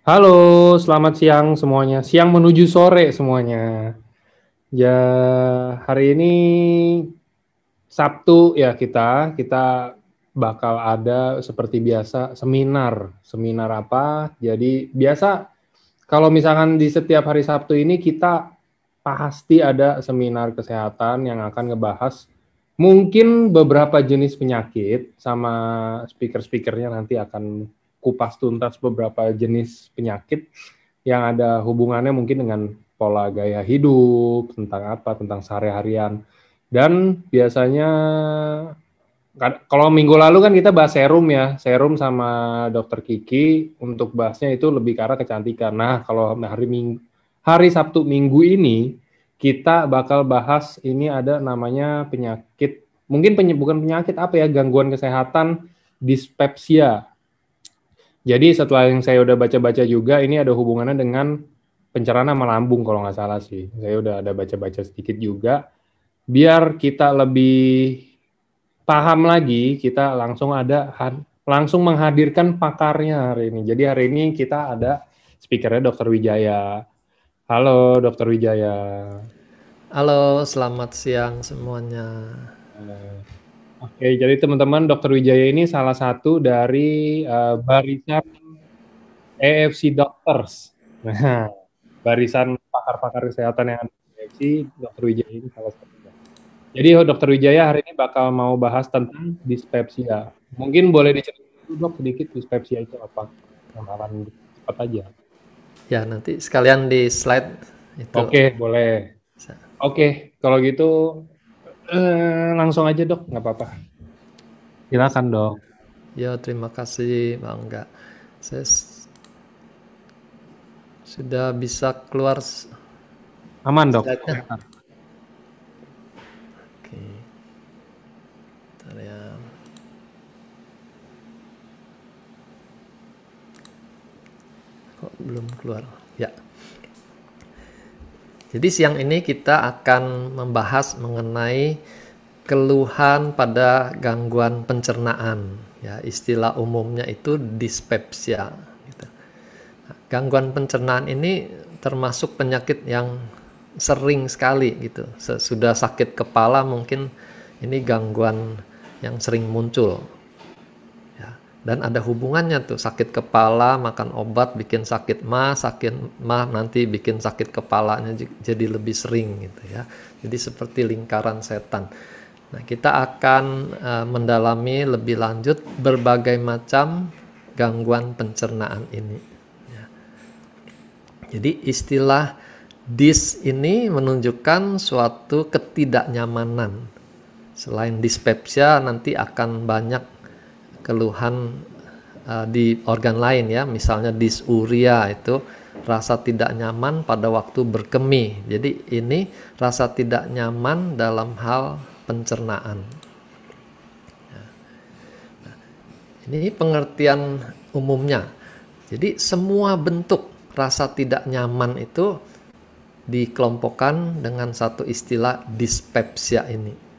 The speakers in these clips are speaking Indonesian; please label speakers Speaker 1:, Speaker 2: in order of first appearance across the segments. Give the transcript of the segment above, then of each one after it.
Speaker 1: Halo, selamat siang semuanya. Siang menuju sore semuanya. Ya, hari ini Sabtu ya kita bakal ada seperti biasa seminar. Seminar apa? Jadi biasa kalau misalkan di setiap hari Sabtu ini kita pasti ada seminar kesehatan yang akan ngebahas mungkin beberapa jenis penyakit sama speaker-speakernya nanti akan kupas tuntas beberapa jenis penyakit yang ada hubungannya mungkin dengan pola gaya hidup, tentang apa, tentang sehari-harian. Dan biasanya kalau minggu lalu kan kita bahas serum ya, serum sama Dokter Kiki untuk bahasnya itu lebih ke arah kecantikan. Nah, kalau hari Sabtu minggu ini kita bakal bahas ini ada namanya penyakit, mungkin bukan penyakit apa ya, gangguan kesehatan dispepsia. Jadi setelah yang saya udah baca-baca juga, ini ada hubungannya dengan pencernaan sama lambung kalau nggak salah sih. Saya udah ada baca-baca sedikit juga. Biar kita lebih paham lagi, kita langsung menghadirkan pakarnya hari ini. Jadi hari ini kita ada speakernya Dokter Wijaya. Halo Dokter Wijaya.
Speaker 2: Halo, selamat siang semuanya.
Speaker 1: Oke, jadi teman-teman Dokter Wijaya ini salah satu dari barisan EFC Doctors. Nah, barisan pakar-pakar kesehatan yang ada di EFC, Dokter Wijaya ini salah satunya. Jadi Dokter Wijaya hari ini bakal mau bahas tentang dispepsia. Mungkin boleh diceritain dulu Dok sedikit dispepsia itu apa? Kenalan cepat aja.
Speaker 2: Ya, nanti sekalian di slide itu.
Speaker 1: Oke, boleh. Oke, kalau gitu langsung aja Dok, nggak apa-apa. Silakan Dok.
Speaker 2: Ya, terima kasih Bangga. Saya sudah bisa keluar
Speaker 1: Aman Dok.
Speaker 2: slide-nya. Oke, bentar ya. Kok belum keluar? Ya. Jadi siang ini kita akan membahas mengenai keluhan pada gangguan pencernaan. Ya, istilah umumnya itu dispepsia. Gitu. Gangguan pencernaan ini termasuk penyakit yang sering sekali gitu. Sudah sakit kepala mungkin ini gangguan yang sering muncul. Ya. Dan ada hubungannya tuh sakit kepala, makan obat bikin sakit mah nanti bikin sakit kepalanya jadi lebih sering gitu ya. Jadi seperti lingkaran setan. Nah, kita akan mendalami lebih lanjut berbagai macam gangguan pencernaan ini. Jadi istilah dis ini menunjukkan suatu ketidaknyamanan. Selain dispepsia nanti akan banyak keluhan di organ lain ya, misalnya dysuria itu rasa tidak nyaman pada waktu berkemih. Jadi ini rasa tidak nyaman dalam hal pencernaan. Ini pengertian umumnya. Jadi semua bentuk rasa tidak nyaman itu dikelompokkan dengan satu istilah dispepsia ini.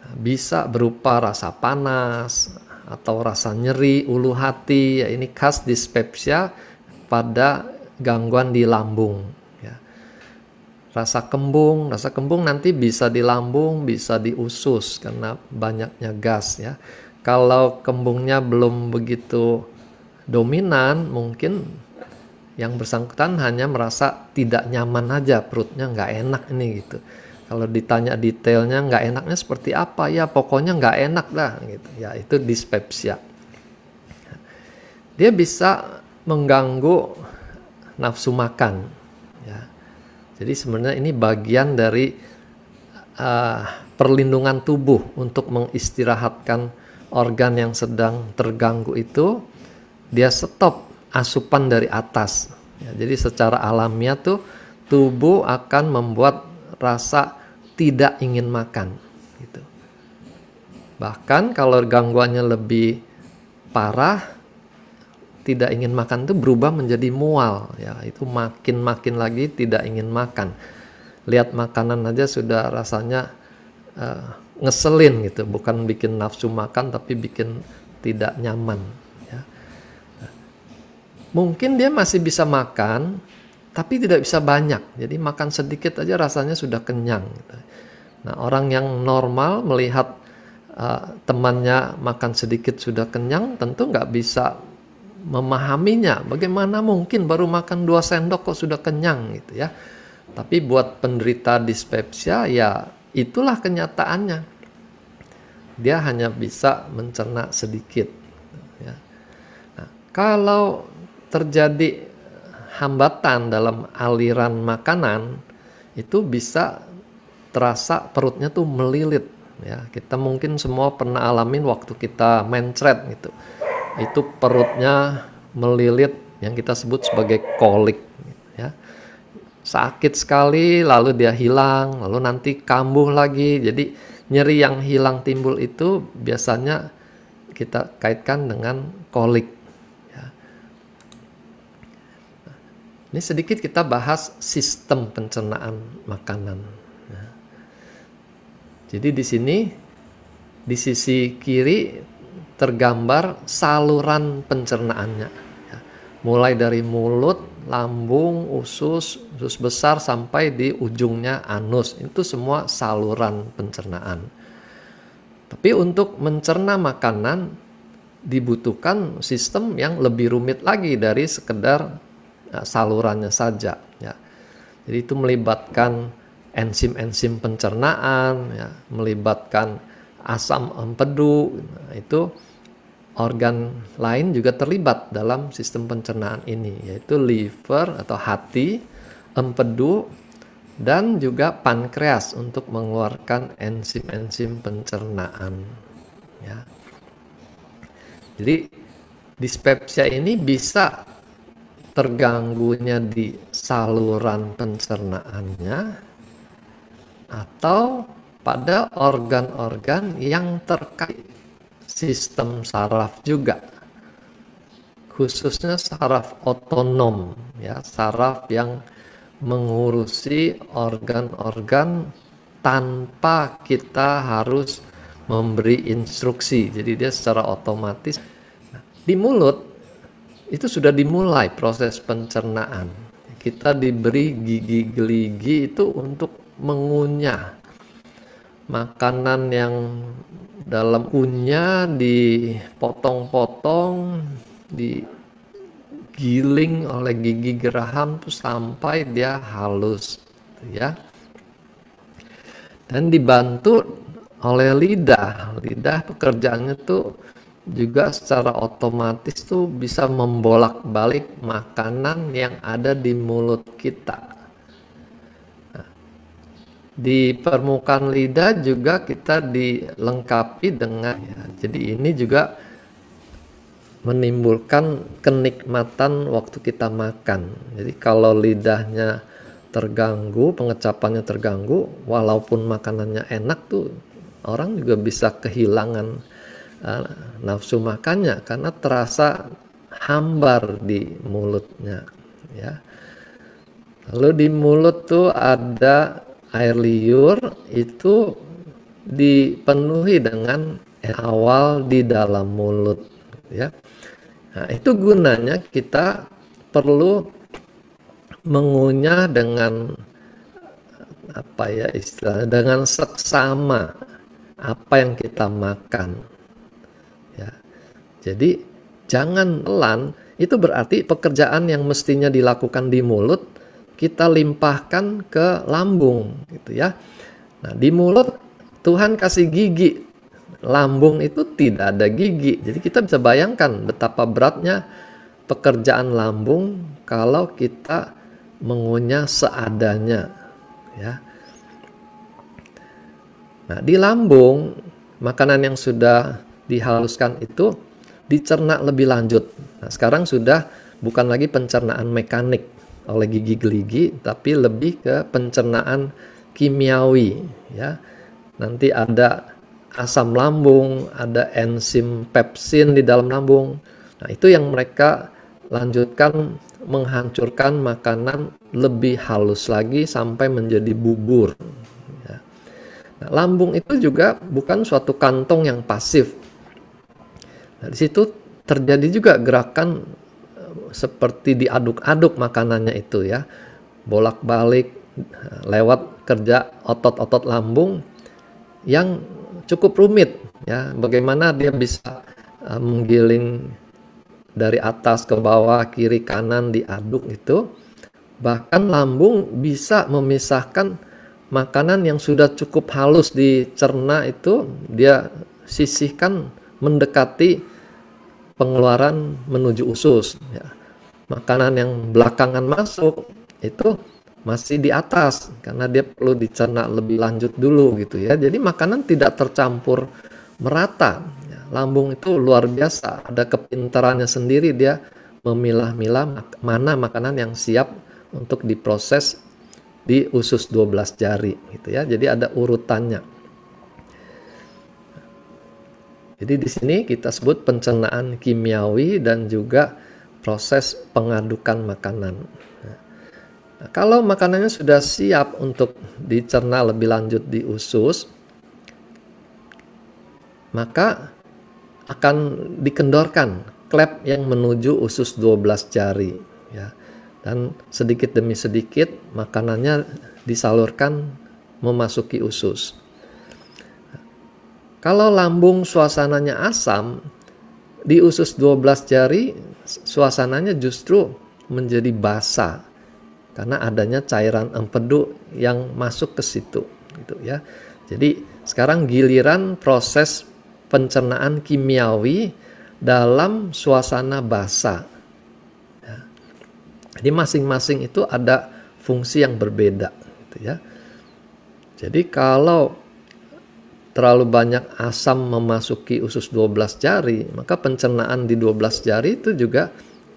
Speaker 2: Bisa berupa rasa panas atau rasa nyeri ulu hati, ya ini khas dispepsia pada gangguan di lambung. Ya. Rasa kembung nanti bisa di lambung, bisa di usus karena banyaknya gas ya. Kalau kembungnya belum begitu dominan, mungkin yang bersangkutan hanya merasa tidak nyaman aja, perutnya nggak enak ini gitu. Kalau ditanya detailnya nggak enaknya seperti apa, ya pokoknya nggak enak dah gitu. Ya itu dispepsia. Dia bisa mengganggu nafsu makan. Ya. Jadi sebenarnya ini bagian dari perlindungan tubuh untuk mengistirahatkan organ yang sedang terganggu itu. Dia stop asupan dari atas. Ya, jadi secara alamiah tuh tubuh akan membuat rasa tidak ingin makan. Gitu. Bahkan kalau gangguannya lebih parah, tidak ingin makan itu berubah menjadi mual. Ya, itu makin lagi tidak ingin makan. Lihat makanan aja sudah rasanya ngeselin gitu, bukan bikin nafsu makan tapi bikin tidak nyaman. mungkin dia masih bisa makan, tapi tidak bisa banyak. Jadi makan sedikit aja rasanya sudah kenyang. Gitu. Nah, orang yang normal melihat temannya makan sedikit sudah kenyang, tentu nggak bisa memahaminya. Bagaimana mungkin baru makan 2 sendok kok sudah kenyang gitu ya. Tapi buat penderita dispepsia ya itulah kenyataannya. Dia hanya bisa mencerna sedikit. Ya. Nah, kalau terjadi hambatan dalam aliran makanan, itu bisa terasa perutnya tuh melilit. Ya, kita mungkin semua pernah alamin waktu kita mencret gitu. Itu perutnya melilit yang kita sebut sebagai kolik. Ya. Sakit sekali, lalu dia hilang, lalu nanti kambuh lagi. Jadi nyeri yang hilang timbul itu biasanya kita kaitkan dengan kolik. Ya. Ini sedikit kita bahas sistem pencernaan makanan. Ya. Jadi di sini di sisi kiri tergambar saluran pencernaannya. Ya. Mulai dari mulut, lambung, usus besar sampai di ujungnya anus. Itu semua saluran pencernaan. Tapi untuk mencerna makanan dibutuhkan sistem yang lebih rumit lagi dari sekedar salurannya saja. Ya. Jadi itu melibatkan enzim-enzim pencernaan, ya, melibatkan asam empedu. Nah, itu organ lain juga terlibat dalam sistem pencernaan ini, yaitu liver atau hati, empedu, dan juga pankreas untuk mengeluarkan enzim-enzim pencernaan. Ya. Jadi dispepsia ini bisa terganggunya di saluran pencernaannya atau pada organ-organ yang terkait sistem saraf juga, khususnya saraf otonom, ya, saraf yang mengurusi organ-organ tanpa kita harus memberi instruksi. Jadi dia secara otomatis. Nah, di mulut itu sudah dimulai proses pencernaan. Kita diberi gigi geligi itu untuk mengunyah makanan yang dalam kunyah dipotong-potong, digiling oleh gigi geraham tuh sampai dia halus, ya. Dan dibantu oleh lidah. Lidah pekerjaannya tuh juga secara otomatis tuh bisa membolak-balik makanan yang ada di mulut kita. Di permukaan lidah juga kita dilengkapi dengan, ya, jadi ini juga menimbulkan kenikmatan waktu kita makan. Jadi kalau lidahnya terganggu, pengecapannya terganggu, walaupun makanannya enak tuh orang juga bisa kehilangan nafsu makannya karena terasa hambar di mulutnya, ya. Lalu di mulut tuh ada air liur, itu dipenuhi dengan awal di dalam mulut, ya. Nah, itu gunanya kita perlu mengunyah dengan apa ya istilahnya, dengan seksama apa yang kita makan, ya. Jadi jangan telan. Itu berarti pekerjaan yang mestinya dilakukan di mulut kita limpahkan ke lambung, gitu ya. Nah, di mulut Tuhan kasih gigi, lambung itu tidak ada gigi. Jadi kita bisa bayangkan betapa beratnya pekerjaan lambung kalau kita mengunyah seadanya, ya. Nah, di lambung makanan yang sudah dihaluskan itu dicerna lebih lanjut. Nah, sekarang sudah bukan lagi pencernaan mekanik oleh gigi geligi, tapi lebih ke pencernaan kimiawi, ya. Nanti ada asam lambung, ada enzim pepsin di dalam lambung. Nah, itu yang mereka lanjutkan menghancurkan makanan lebih halus lagi sampai menjadi bubur, ya. Nah, lambung itu juga bukan suatu kantong yang pasif. Nah, di situ terjadi juga gerakan seperti diaduk-aduk makanannya itu ya, bolak-balik lewat kerja otot-otot lambung yang cukup rumit ya. Bagaimana dia bisa menggiling dari atas ke bawah, kiri kanan diaduk itu. Bahkan lambung bisa memisahkan makanan yang sudah cukup halus dicerna itu, dia sisihkan mendekati pengeluaran menuju usus ya. Makanan yang belakangan masuk itu masih di atas karena dia perlu dicerna lebih lanjut dulu gitu ya. Jadi makanan tidak tercampur merata ya. Lambung itu luar biasa, ada kepintarannya sendiri, dia memilah-milah mana makanan yang siap untuk diproses di usus 12 jari gitu ya. Jadi ada urutannya. Jadi di sini kita sebut pencernaan kimiawi dan juga proses pengadukan makanan. Nah, kalau makanannya sudah siap untuk dicerna lebih lanjut di usus, maka akan dikendorkan klep yang menuju usus 12 jari ya. Dan sedikit demi sedikit makanannya disalurkan memasuki usus. Kalau lambung suasananya asam, di usus 12 jari suasananya justru menjadi basah karena adanya cairan empedu yang masuk ke situ gitu ya. Jadi sekarang giliran proses pencernaan kimiawi dalam suasana basah. Jadi masing-masing itu ada fungsi yang berbeda gitu ya. Jadi kalau terlalu banyak asam memasuki usus 12 jari, maka pencernaan di 12 jari itu juga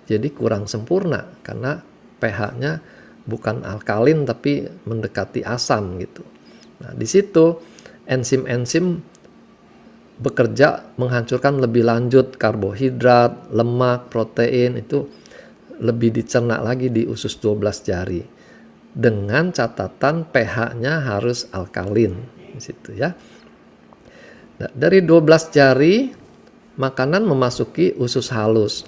Speaker 2: jadi kurang sempurna karena pH-nya bukan alkalin tapi mendekati asam gitu. Nah, di situ enzim-enzim bekerja menghancurkan lebih lanjut karbohidrat, lemak, protein itu lebih dicerna lagi di usus 12 jari dengan catatan pH-nya harus alkalin di situ ya. Nah, dari 12 jari makanan memasuki usus halus.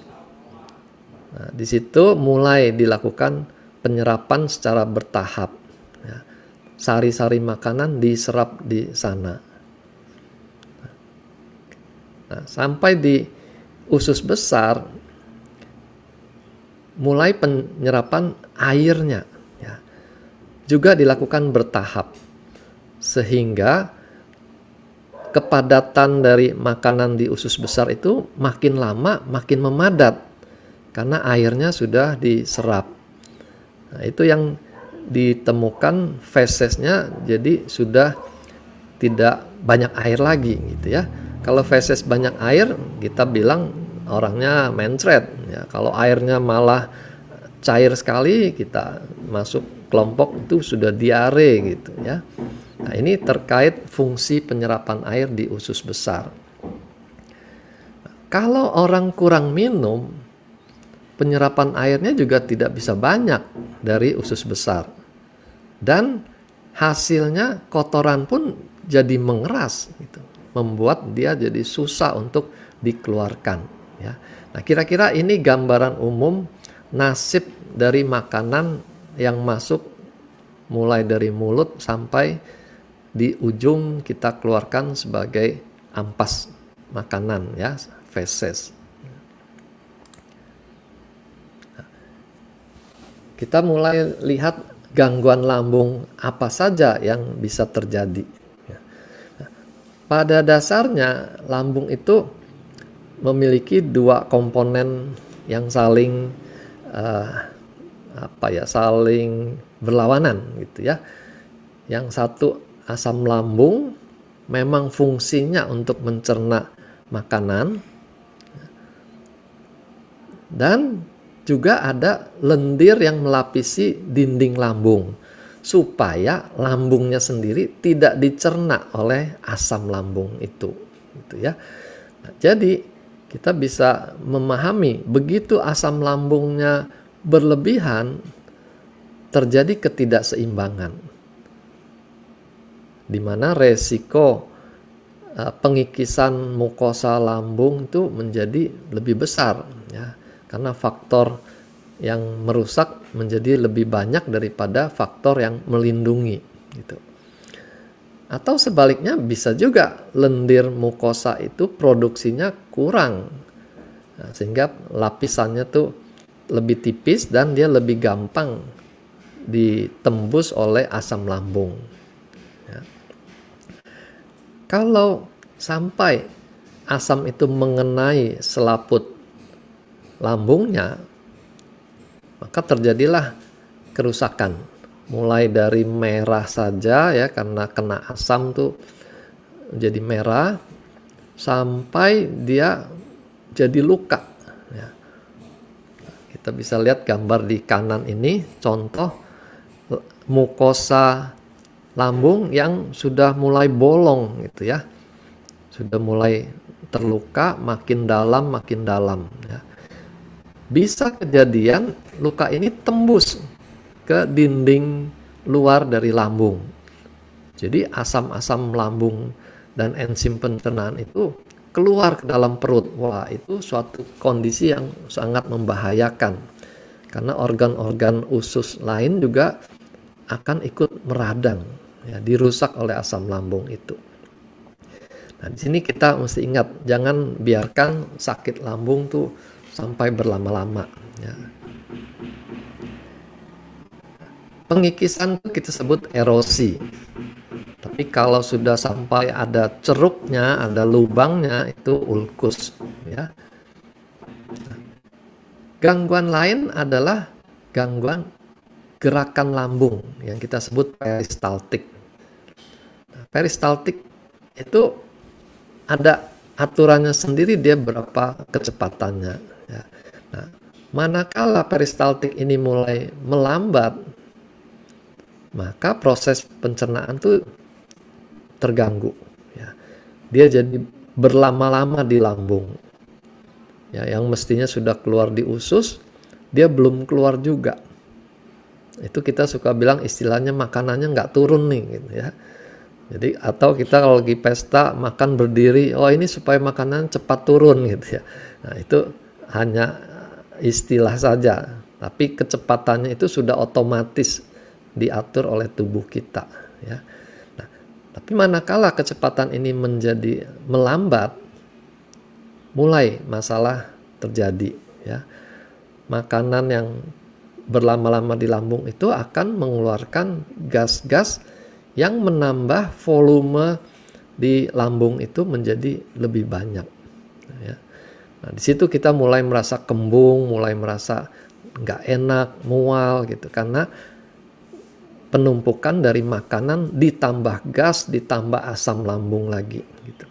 Speaker 2: Nah, di situ mulai dilakukan penyerapan secara bertahap ya. Sari-sari makanan diserap di sana. Nah, sampai di usus besar mulai penyerapan airnya ya, juga dilakukan bertahap sehingga kepadatan dari makanan di usus besar itu makin lama makin memadat karena airnya sudah diserap. Nah, itu yang ditemukan fesesnya jadi sudah tidak banyak air lagi gitu ya. Kalau feses banyak air kita bilang orangnya mencret ya. Kalau airnya malah cair sekali kita masuk kelompok itu sudah diare gitu ya. Nah, ini terkait fungsi penyerapan air di usus besar. Kalau orang kurang minum, penyerapan airnya juga tidak bisa banyak dari usus besar. Dan hasilnya kotoran pun jadi mengeras gitu, membuat dia jadi susah untuk dikeluarkan. Ya. Nah, kira-kira ini gambaran umum nasib dari makanan yang masuk mulai dari mulut sampai di ujung kita keluarkan sebagai ampas makanan ya, feses. Nah, kita mulai lihat gangguan lambung apa saja yang bisa terjadi. Nah, pada dasarnya lambung itu memiliki dua komponen yang saling saling berlawanan gitu ya. Yang satu asam lambung memang fungsinya untuk mencerna makanan dan juga ada lendir yang melapisi dinding lambung supaya lambungnya sendiri tidak dicerna oleh asam lambung itu gitu ya. Nah, jadi kita bisa memahami begitu asam lambungnya berlebihan terjadi ketidakseimbangan di mana resiko pengikisan mukosa lambung itu menjadi lebih besar ya, karena faktor yang merusak menjadi lebih banyak daripada faktor yang melindungi gitu. Atau sebaliknya bisa juga lendir mukosa itu produksinya kurang, nah, sehingga lapisannya tuh lebih tipis dan dia lebih gampang ditembus oleh asam lambung. Ya. Kalau sampai asam itu mengenai selaput lambungnya, maka terjadilah kerusakan. Mulai dari merah saja ya, karena kena asam tuh jadi merah, sampai dia jadi luka. Ya. Kita bisa lihat gambar di kanan ini, contoh mukosa lambung yang sudah mulai bolong gitu ya, sudah mulai terluka, makin dalam ya. Bisa kejadian luka ini tembus ke dinding luar dari lambung. Jadi asam-asam lambung dan enzim pencernaan itu keluar ke dalam perut. Wah, itu suatu kondisi yang sangat membahayakan. Karena organ-organ usus lain juga akan ikut meradang, ya, dirusak oleh asam lambung itu. Nah, di sini kita mesti ingat, jangan biarkan sakit lambung tuh sampai berlama-lama. Ya. Pengikisan itu kita sebut erosi. Tapi kalau sudah sampai ada ceruknya, ada lubangnya, itu ulkus. Ya. Gangguan lain adalah gangguan gerakan lambung yang kita sebut peristaltik. Nah, peristaltik itu ada aturannya sendiri, dia berapa kecepatannya. Ya. Nah, manakala peristaltik ini mulai melambat, maka proses pencernaan tuh terganggu. Ya. Dia jadi berlama-lama di lambung. Ya, yang mestinya sudah keluar di usus, dia belum keluar juga. Itu kita suka bilang istilahnya makanannya nggak turun nih, gitu ya. Jadi atau kita kalau lagi pesta makan berdiri, oh ini supaya makanan cepat turun gitu ya. Nah itu hanya istilah saja, tapi kecepatannya itu sudah otomatis diatur oleh tubuh kita. Ya. Nah, tapi manakala kecepatan ini menjadi melambat, mulai masalah terjadi. Ya. Makanan yang berlama-lama di lambung itu akan mengeluarkan gas-gas yang menambah volume di lambung itu menjadi lebih banyak. Ya. Nah, di situ kita mulai merasa kembung, mulai merasa nggak enak, mual gitu, karena penumpukan dari makanan ditambah gas, ditambah asam lambung lagi. Gitu.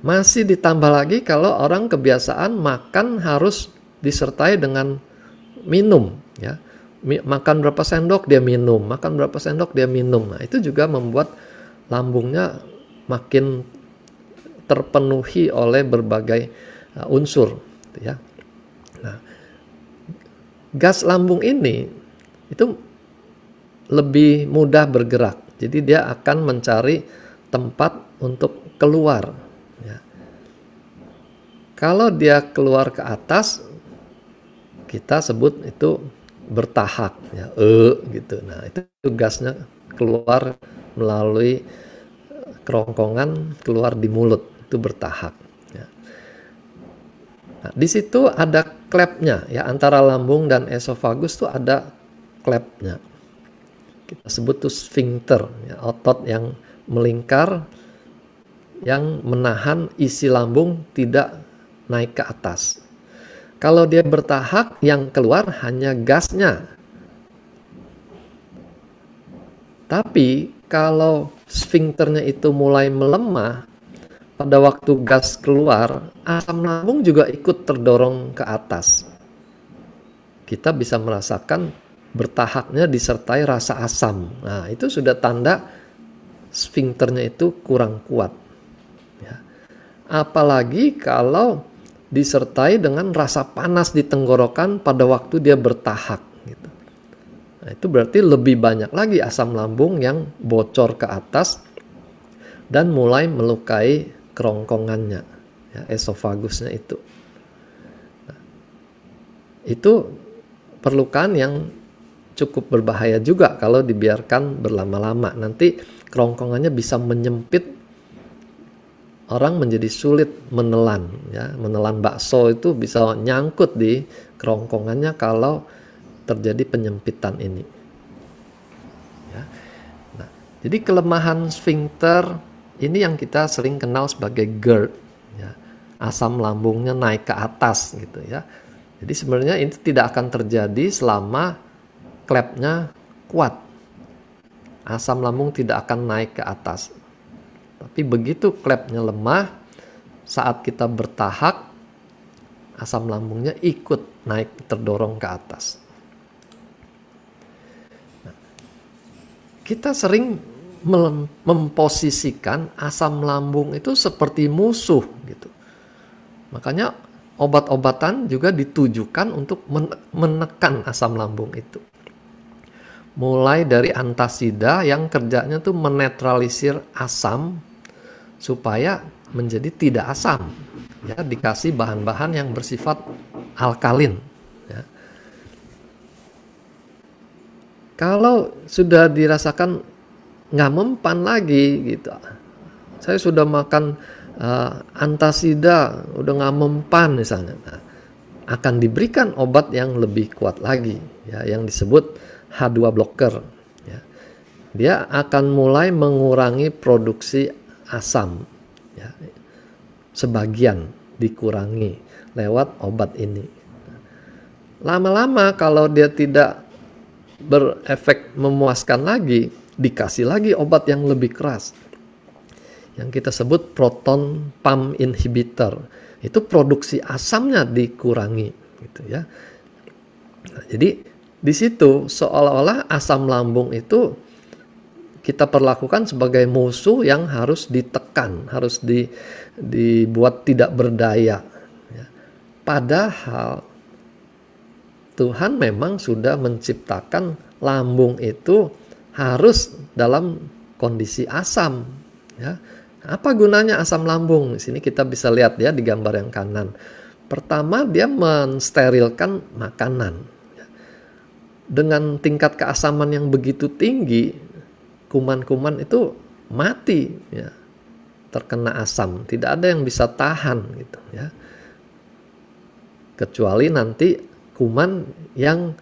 Speaker 2: Masih ditambah lagi kalau orang kebiasaan makan harus disertai dengan minum, ya. Makan berapa sendok dia minum, makan berapa sendok dia minum. Nah, itu juga membuat lambungnya makin terpenuhi oleh berbagai unsur, ya. Nah, gas lambung ini itu lebih mudah bergerak, jadi dia akan mencari tempat untuk keluar. Ya. Kalau dia keluar ke atas, kita sebut itu bertahak, ya, gitu. Nah itu gasnya keluar melalui kerongkongan, keluar di mulut, itu bertahak. Ya. Nah, di situ ada klepnya, ya, antara lambung dan esofagus tuh ada klepnya. Kita sebut tuh sphincter, ya, otot yang melingkar, yang menahan isi lambung tidak naik ke atas. Kalau dia bertahak, yang keluar hanya gasnya. Tapi kalau sphincternya itu mulai melemah, pada waktu gas keluar, asam lambung juga ikut terdorong ke atas. Kita bisa merasakan bertahaknya disertai rasa asam. Nah, itu sudah tanda sphincternya itu kurang kuat. Ya. Apalagi kalau disertai dengan rasa panas di tenggorokan pada waktu dia bertahak. Gitu. Nah, itu berarti lebih banyak lagi asam lambung yang bocor ke atas dan mulai melukai kerongkongannya, ya, esofagusnya itu. Nah, itu perlukaan yang cukup berbahaya juga kalau dibiarkan berlama-lama. Nanti kerongkongannya bisa menyempit, orang menjadi sulit menelan. Ya, menelan bakso itu bisa nyangkut di kerongkongannya kalau terjadi penyempitan ini. Ya. Nah, jadi kelemahan sphincter ini yang kita sering kenal sebagai GERD. Ya. Asam lambungnya naik ke atas gitu ya. Jadi sebenarnya ini tidak akan terjadi selama klepnya kuat. Asam lambung tidak akan naik ke atas. Tapi begitu klepnya lemah, saat kita bertahak, asam lambungnya ikut naik, terdorong ke atas. Nah, kita sering memposisikan asam lambung itu seperti musuh gitu. Makanya obat-obatan juga ditujukan untuk menekan asam lambung itu. Mulai dari antasida yang kerjanya tuh menetralisir asam supaya menjadi tidak asam. Ya, dikasih bahan-bahan yang bersifat alkalin. Ya. Kalau sudah dirasakan nggak mempan lagi gitu, saya sudah makan antasida udah nggak mempan misalnya, nah, akan diberikan obat yang lebih kuat lagi, ya, yang disebut H2 blocker. Ya. Dia akan mulai mengurangi produksi asam, ya. Sebagian dikurangi lewat obat ini. Lama-lama kalau dia tidak berefek memuaskan lagi, dikasih lagi obat yang lebih keras, yang kita sebut proton pump inhibitor. Itu produksi asamnya dikurangi, gitu ya. Nah, jadi di situ seolah-olah asam lambung itu kita perlakukan sebagai musuh yang harus ditekan, harus dibuat tidak berdaya. Ya. Padahal Tuhan memang sudah menciptakan lambung itu harus dalam kondisi asam. Ya. Apa gunanya asam lambung? Di sini kita bisa lihat ya di gambar yang kanan. Pertama, dia mensterilkan makanan. Dengan tingkat keasaman yang begitu tinggi, kuman-kuman itu mati, ya, terkena asam. Tidak ada yang bisa tahan gitu ya. Kecuali nanti kuman yang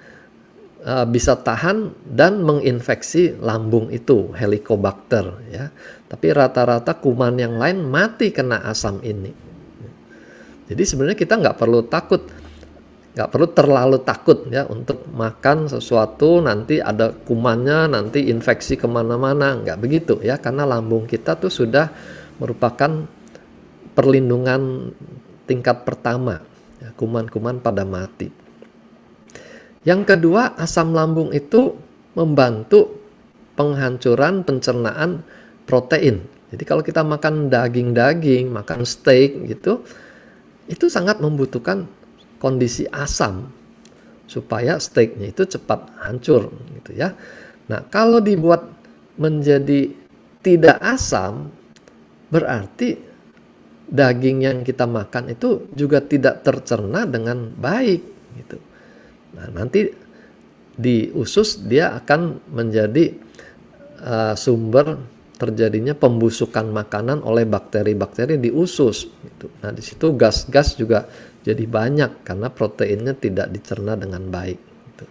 Speaker 2: bisa tahan dan menginfeksi lambung itu, Helicobacter ya. Tapi rata-rata kuman yang lain mati kena asam ini. Jadi sebenarnya kita nggak perlu takut, nggak perlu terlalu takut ya untuk makan sesuatu nanti ada kumannya, nanti infeksi kemana-mana, nggak begitu ya, karena lambung kita tuh sudah merupakan perlindungan tingkat pertama, ya, kuman-kuman pada mati. Yang kedua, asam lambung itu membantu penghancuran pencernaan protein. Jadi kalau kita makan daging-daging, makan steak gitu, itu sangat membutuhkan kondisi asam supaya steaknya itu cepat hancur gitu ya. Nah, kalau dibuat menjadi tidak asam, berarti daging yang kita makan itu juga tidak tercerna dengan baik gitu. Nah, nanti di usus dia akan menjadi sumber terjadinya pembusukan makanan oleh bakteri-bakteri di usus gitu. Nah, di situ gas-gas juga jadi banyak karena proteinnya tidak dicerna dengan baik gitu.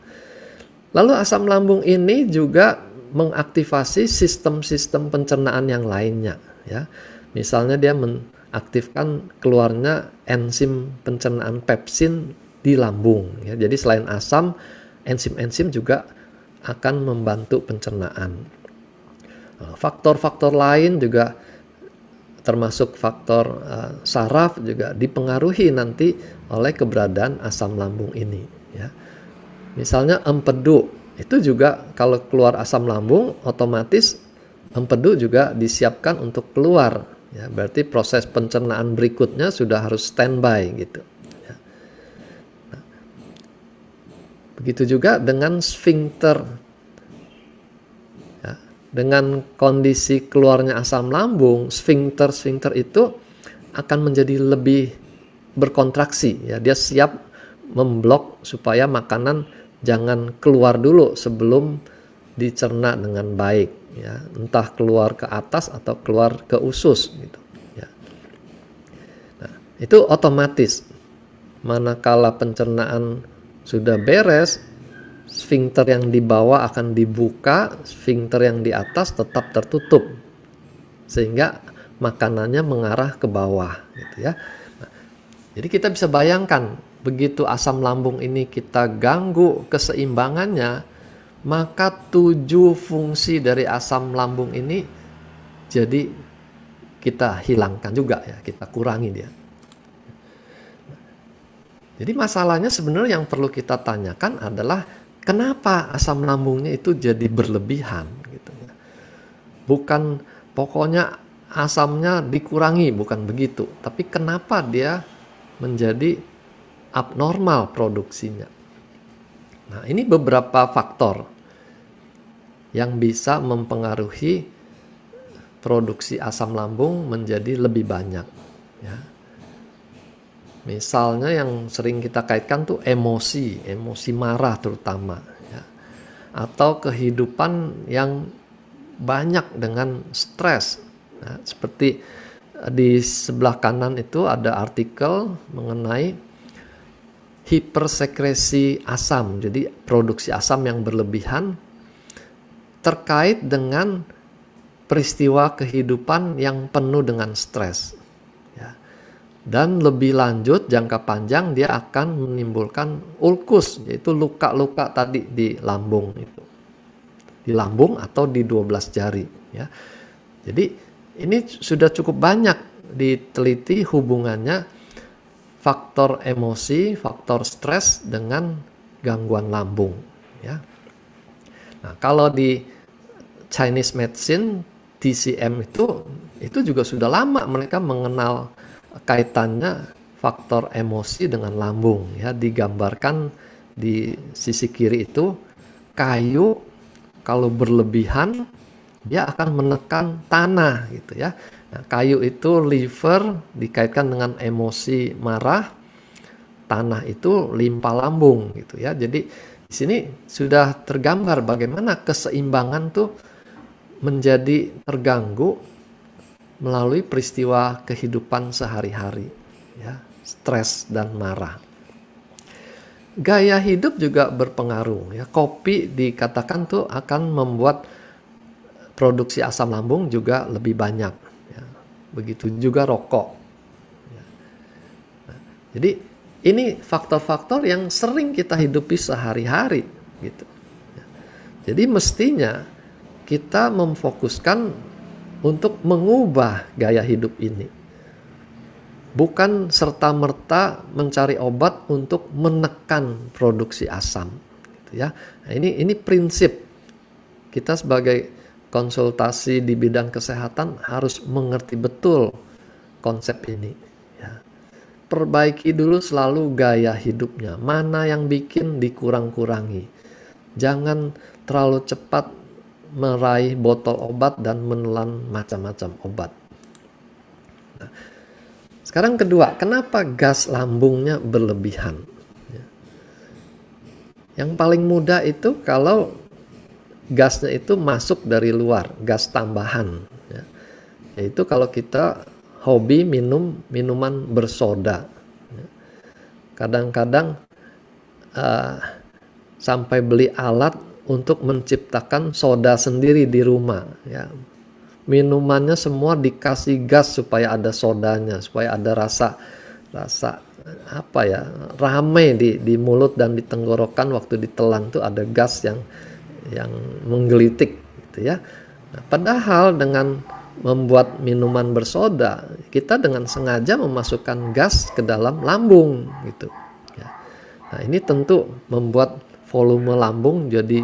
Speaker 2: Lalu asam lambung ini juga mengaktifasi sistem-sistem pencernaan yang lainnya ya. Misalnya dia mengaktifkan keluarnya enzim pencernaan pepsin di lambung ya. Jadi selain asam, enzim-enzim juga akan membantu pencernaan. Faktor-faktor lain juga termasuk faktor saraf juga dipengaruhi nanti oleh keberadaan asam lambung ini ya. Misalnya empedu itu juga kalau keluar asam lambung otomatis empedu juga disiapkan untuk keluar ya, berarti proses pencernaan berikutnya sudah harus standby gitu ya. Nah, begitu juga dengan sphincter. Dengan kondisi keluarnya asam lambung, sphincter itu akan menjadi lebih berkontraksi ya. Dia siap memblok supaya makanan jangan keluar dulu sebelum dicerna dengan baik, ya, entah keluar ke atas atau keluar ke usus gitu, ya. Nah, itu otomatis manakala pencernaan sudah beres, sfinkter yang di bawah akan dibuka, sfinkter yang di atas tetap tertutup, sehingga makanannya mengarah ke bawah gitu ya. Nah, jadi kita bisa bayangkan begitu asam lambung ini kita ganggu keseimbangannya, maka 7 fungsi dari asam lambung ini jadi kita hilangkan juga ya, kita kurangi dia. Jadi masalahnya sebenarnya yang perlu kita tanyakan adalah kenapa asam lambungnya itu jadi berlebihan gitu ya. Bukan pokoknya asamnya dikurangi, bukan begitu, tapi kenapa dia menjadi abnormal produksinya. Nah, ini beberapa faktor yang bisa mempengaruhi produksi asam lambung menjadi lebih banyak ya. Misalnya yang sering kita kaitkan tuh emosi marah terutama ya. Atau kehidupan yang banyak dengan stres. Nah, seperti di sebelah kanan itu ada artikel mengenai hipersekresi asam. Jadi produksi asam yang berlebihan terkait dengan peristiwa kehidupan yang penuh dengan stres. Dan lebih lanjut jangka panjang dia akan menimbulkan ulkus, yaitu luka-luka tadi di lambung itu, di lambung atau di 12 jari ya. Jadi ini sudah cukup banyak diteliti hubungannya faktor emosi, faktor stres dengan gangguan lambung ya. Nah, kalau di Chinese medicine TCM itu juga sudah lama mereka mengenal kaitannya faktor emosi dengan lambung ya. Digambarkan di sisi kiri itu kayu kalau berlebihan dia akan menekan tanah gitu ya. Nah, kayu itu liver dikaitkan dengan emosi marah, tanah itu limpa lambung gitu ya. Jadi di sini sudah tergambar bagaimana keseimbangan tuh menjadi terganggu melalui peristiwa kehidupan sehari-hari ya, stres dan marah. Gaya hidup juga berpengaruh ya. Kopi dikatakan tuh akan membuat produksi asam lambung juga lebih banyak ya. Begitu juga rokok ya. Nah, jadi ini faktor-faktor yang sering kita hidupi sehari-hari gitu ya. Jadi mestinya kita memfokuskan untuk mengubah gaya hidup ini. Bukan serta-merta mencari obat untuk menekan produksi asam gitu ya. Nah, ini prinsip kita sebagai konsultasi di bidang kesehatan harus mengerti betul konsep ini ya. Perbaiki dulu selalu gaya hidupnya. Mana yang bikin dikurang-kurangi. Jangan terlalu cepat meraih botol obat dan menelan macam-macam obat. Nah, sekarang kedua, kenapa gas lambungnya berlebihan? Yang paling mudah itu kalau gasnya itu masuk dari luar, gas tambahan. Yaitu kalau kita hobi minum minuman bersoda. Kadang-kadang sampai beli alat untuk menciptakan soda sendiri di rumah ya. Minumannya semua dikasih gas supaya ada sodanya, supaya ada rasa apa ya, rame di mulut dan di tenggorokan waktu ditelan tuh ada gas yang menggelitik gitu ya. Nah, padahal dengan membuat minuman bersoda, kita dengan sengaja memasukkan gas ke dalam lambung gitu ya. Nah, ini tentu membuat volume lambung jadi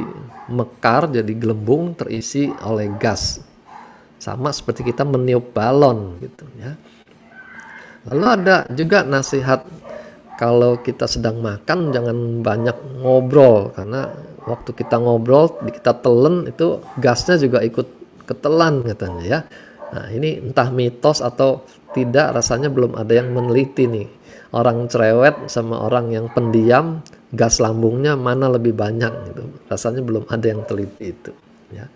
Speaker 2: mekar, jadi gelembung terisi oleh gas. Sama seperti kita meniup balon gitu ya. Lalu ada juga nasihat kalau kita sedang makan jangan banyak ngobrol, karena waktu kita ngobrol, kita telan itu gasnya juga ikut ketelan katanya ya. Nah, ini entah mitos atau tidak, rasanya belum ada yang meneliti nih. Orang cerewet sama orang yang pendiam gas lambungnya mana lebih banyak gitu. Rasanya belum ada yang teliti itu ya.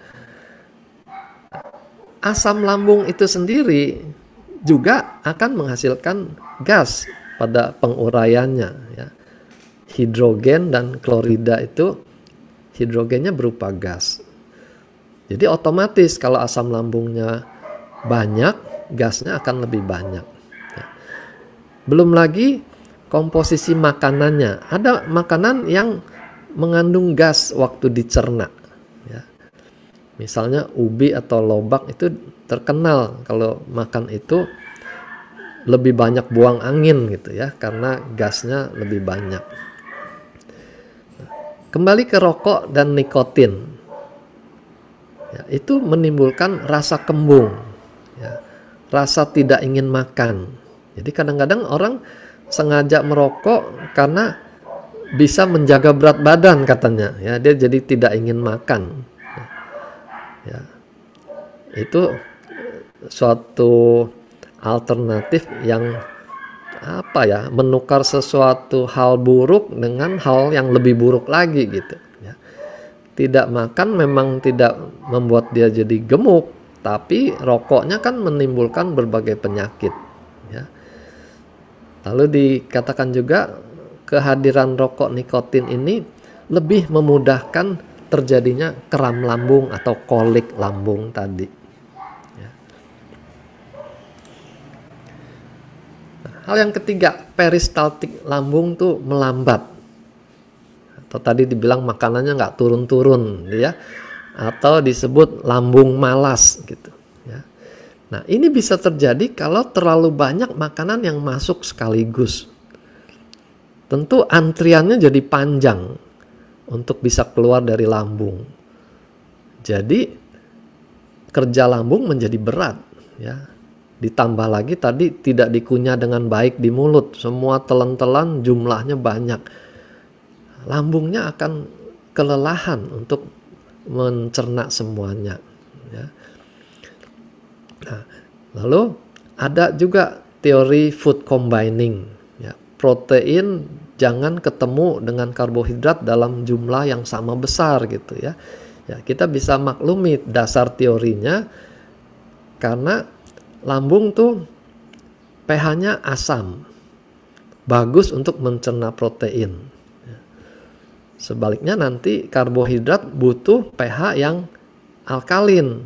Speaker 2: Asam lambung itu sendiri juga akan menghasilkan gas pada penguraiannya ya. Hidrogen dan klorida itu hidrogennya berupa gas. Jadi otomatis kalau asam lambungnya banyak, gasnya akan lebih banyak ya. Belum lagi komposisi makanannya. Ada makanan yang mengandung gas waktu dicerna ya. Misalnya ubi atau lobak itu terkenal kalau makan itu lebih banyak buang angin gitu ya, karena gasnya lebih banyak. Kembali ke rokok dan nikotin ya, itu menimbulkan rasa kembung ya, rasa tidak ingin makan. Jadi kadang-kadang orang sengaja merokok karena bisa menjaga berat badan katanya ya, dia jadi tidak ingin makan ya. Itu suatu alternatif yang menukar sesuatu hal buruk dengan hal yang lebih buruk lagi gitu ya. Tidak makan memang tidak membuat dia jadi gemuk, tapi rokoknya kan menimbulkan berbagai penyakit ya. Lalu dikatakan juga kehadiran rokok nikotin ini lebih memudahkan terjadinya kram lambung atau kolik lambung tadi ya. Nah, hal yang ketiga, peristaltik lambung tuh melambat, atau tadi dibilang makanannya nggak turun-turun ya, atau disebut lambung malas gitu ya. Nah, ini bisa terjadi kalau terlalu banyak makanan yang masuk sekaligus. Tentu antriannya jadi panjang untuk bisa keluar dari lambung. Jadi kerja lambung menjadi berat ya. Ditambah lagi tadi tidak dikunyah dengan baik di mulut, semua telan-telan jumlahnya banyak. Lambungnya akan kelelahan untuk mencerna semuanya ya. Nah, lalu ada juga teori food combining ya. Protein jangan ketemu dengan karbohidrat dalam jumlah yang sama besar gitu ya. Ya, kita bisa maklumi dasar teorinya karena lambung tuh pH-nya asam. Bagus untuk mencerna protein. Ya. Sebaliknya nanti karbohidrat butuh pH yang alkalin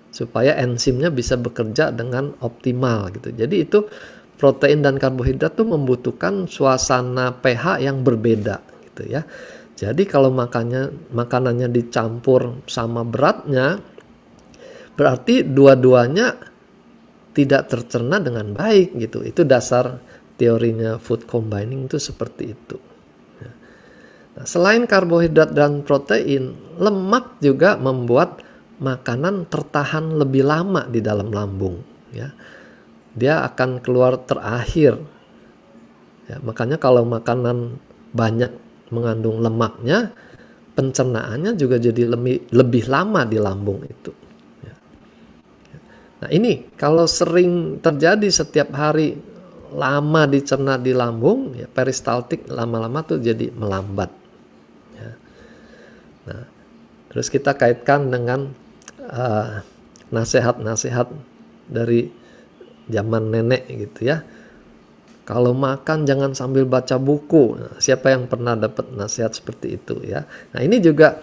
Speaker 2: supaya enzimnya bisa bekerja dengan optimal gitu. Jadi itu protein dan karbohidrat tuh membutuhkan suasana pH yang berbeda gitu ya. Jadi kalau makanannya dicampur sama beratnya, berarti dua-duanya tidak tercerna dengan baik gitu. Itu dasar teorinya food combining itu seperti itu. Nah, selain karbohidrat dan protein, lemak juga membuat makanan tertahan lebih lama di dalam lambung ya. Dia akan keluar terakhir ya, makanya kalau makanan banyak mengandung lemaknya, pencernaannya juga jadi lebih lama di lambung itu ya. Nah ini kalau sering terjadi setiap hari lama dicerna di lambung ya, peristaltik lama-lama tuh jadi melambat ya. Nah terus kita kaitkan dengan nasihat-nasihat dari zaman nenek gitu ya. Kalau makan jangan sambil baca buku. Nah, siapa yang pernah dapat nasihat seperti itu ya? Nah, ini juga